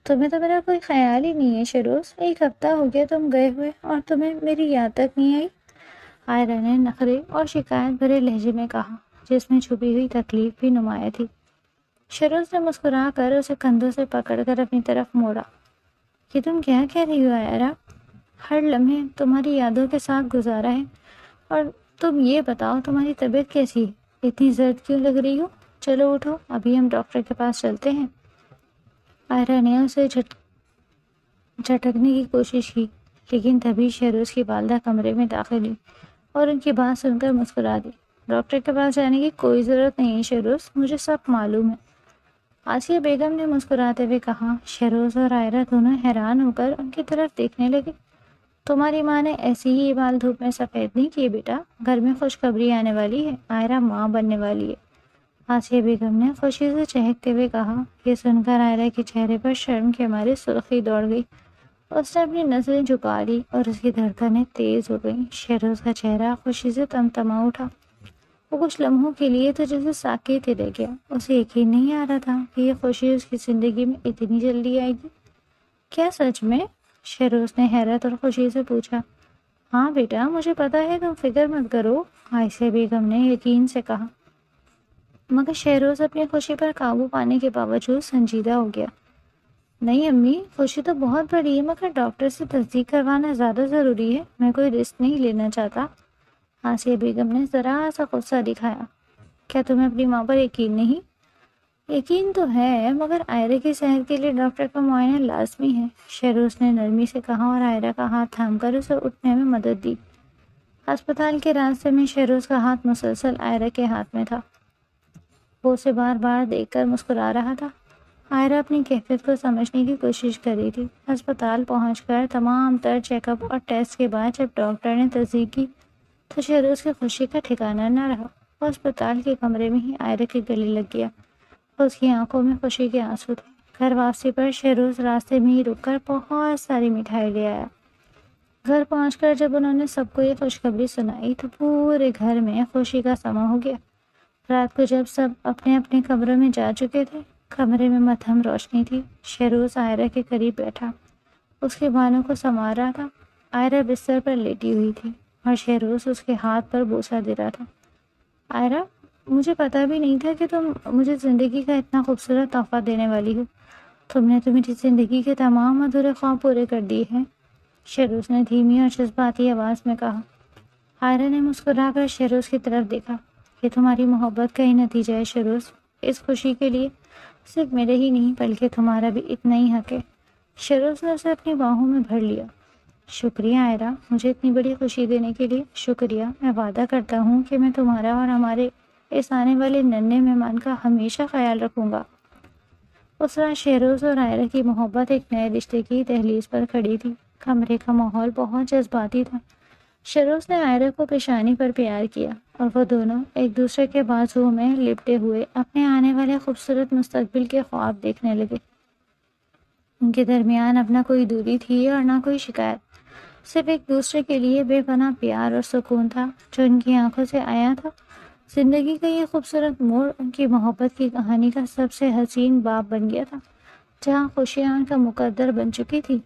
تمہیں تو میرا کوئی خیال ہی نہیں ہے شیروز، 1 ہفتہ ہو گیا تم گئے ہوئے اور تمہیں میری یاد تک نہیں آئی۔ آئرا نے نخرے اور شکایت بھرے لہجے میں کہا، جس میں چھپی ہوئی تکلیف بھی نمایاں تھی۔ شیروز نے مسکرا کر اسے کندھوں سے پکڑ کر اپنی طرف موڑا۔ کہ تم کیا کہہ رہی ہو آئرا؟ ہر لمحے تمہاری یادوں کے ساتھ گزارا ہے، اور تم یہ بتاؤ تمہاری طبیعت کیسی ہے؟ اتنی زرد کیوں لگ رہی ہو؟ چلو اٹھو، ابھی ہم ڈاکٹر کے پاس چلتے ہیں۔ آئرا نے اسے جھٹکنے کی کوشش کی، لیکن تبھی شیروز کی والدہ کمرے میں داخل ہوئی اور ان کی بات سن کر مسکرا دی۔ ڈاکٹر کے پاس جانے کی کوئی ضرورت نہیں ہے شیروز، مجھے سب معلوم ہے، آسیہ بیگم نے مسکراتے ہوئے کہا۔ شیروز اور آئرا دونوں حیران ہو کر ان کی طرف دیکھنے لگے۔ تمہاری ماں نے ایسی ہی بال دھوپ میں سفید نہیں کیے بیٹا، گھر میں خوشخبری آنے والی ہے، آئرا ماں بننے والی ہے، آسیہ بیگم نے خوشی سے چہکتے ہوئے کہا۔ یہ سن کر آئرا کے چہرے پر شرم کے مارے سرخی دوڑ گئی۔ اس نے اپنی نظریں جھکا لی اور اس کی دھڑکنیں تیز ہو گئیں۔ شیروز کا چہرہ خوشی سے تمتما اٹھا۔ وہ کچھ لمحوں کے لیے تو جیسے ساکت ہی رہ گیا۔ اسے یقین نہیں آ رہا تھا کہ یہ خوشی اس کی زندگی میں اتنی جلدی آئے گی۔ کیا سچ میں؟ شیروز نے حیرت اور خوشی سے پوچھا۔ ہاں بیٹا، مجھے پتا ہے، تم فکر مت کرو، آسیہ بیگم نے یقین سے کہا۔ مگر شیروز اپنی خوشی پر قابو پانے کے باوجود سنجیدہ ہو گیا۔ نہیں امی، خوشی تو بہت بڑی ہے، مگر ڈاکٹر سے تصدیق کروانا زیادہ ضروری ہے، میں کوئی رسک نہیں لینا چاہتا۔ آسیہ بیگم نے ذرا سا غصہ دکھایا۔ کیا تمہیں اپنی ماں پر یقین نہیں؟ یقین تو ہے، مگر آئرا کی صحت کے لیے ڈاکٹر کا معائنہ لازمی ہے، شیروز نے نرمی سے کہا اور آئرا کا ہاتھ تھام کر اسے اٹھنے میں مدد دی۔ ہسپتال کے راستے میں شیروز کا ہاتھ مسلسل آئرا کے ہاتھ میں تھا۔ وہ اسے بار بار دیکھ کر مسکرا رہا تھا۔ آئرا اپنی کیفیت کو سمجھنے کی کوشش کر رہی تھی۔ ہسپتال پہنچ کر تمام تر چیک اپ اور ٹیسٹ کے بعد جب ڈاکٹر نے تصدیق کی تو شیروز کی خوشی کا ٹھکانہ نہ رہا۔ وہ ہسپتال کے کمرے میں ہی آئرا کے گلے لگ گیا۔ اس کی آنکھوں میں خوشی کے آنسو تھے۔ گھر واپسی پر شیروز راستے میں ہی رک کر بہت ساری مٹھائی لے آیا۔ گھر پہنچ کر جب انہوں نے سب کو یہ خوشخبری سنائی تو پورے گھر میں خوشی کا سما ہو گیا۔ رات کو جب سب اپنے اپنے کمروں میں جا چکے تھے، کمرے میں مدھم روشنی تھی۔ شیروز آئرا کے قریب بیٹھا اس کے بالوں کو سنوار رہا تھا۔ آئرا بستر پر لیٹی ہوئی تھی اور شیروز اس کے ہاتھ پر بوسہ دے رہا تھا۔ آئرا، مجھے پتا بھی نہیں تھا کہ تم مجھے زندگی کا اتنا خوبصورت تحفہ دینے والی ہو۔ تم نے تو میری زندگی کے تمام ادھورے خواب پورے کر دیے ہیں، شیروز نے دھیمی اور جذباتی آواز میں کہا۔ آئرا نے مسکرا کر شیروز کی طرف دیکھا۔ یہ تمہاری محبت کا ہی نتیجہ ہے شیروز، اس خوشی کے لیے صرف میرے ہی نہیں بلکہ تمہارا بھی اتنا ہی حق ہے۔ شیروز نے اسے اپنی باہوں میں بھر لیا۔ شکریہ آئرہ، مجھے اتنی بڑی خوشی دینے کے لیے شکریہ۔ میں وعدہ کرتا ہوں کہ میں تمہارا اور ہمارے اس آنے والے ننھے مہمان کا ہمیشہ خیال رکھوں گا۔ اس رات شہروز اور آئرہ کی محبت ایک نئے رشتے کی دہلیز پر کھڑی تھی۔ کمرے کا ماحول بہت جذباتی تھا۔ شہروز نے آئرہ کو پیشانی پر پیار کیا اور وہ دونوں ایک دوسرے کے بازو میں لپٹے ہوئے اپنے آنے والے خوبصورت مستقبل کے خواب دیکھنے لگے۔ ان کے درمیان اب نہ کوئی دوری تھی اور نہ کوئی شکایت، صرف ایک دوسرے کے لیے بے پناہ پیار اور سکون تھا جو ان کی آنکھوں سے آیا تھا۔ زندگی کا یہ خوبصورت موڑ ان کی محبت کی کہانی کا سب سے حسین باب بن گیا تھا، جہاں خوشیاں ان کا مقدر بن چکی تھی۔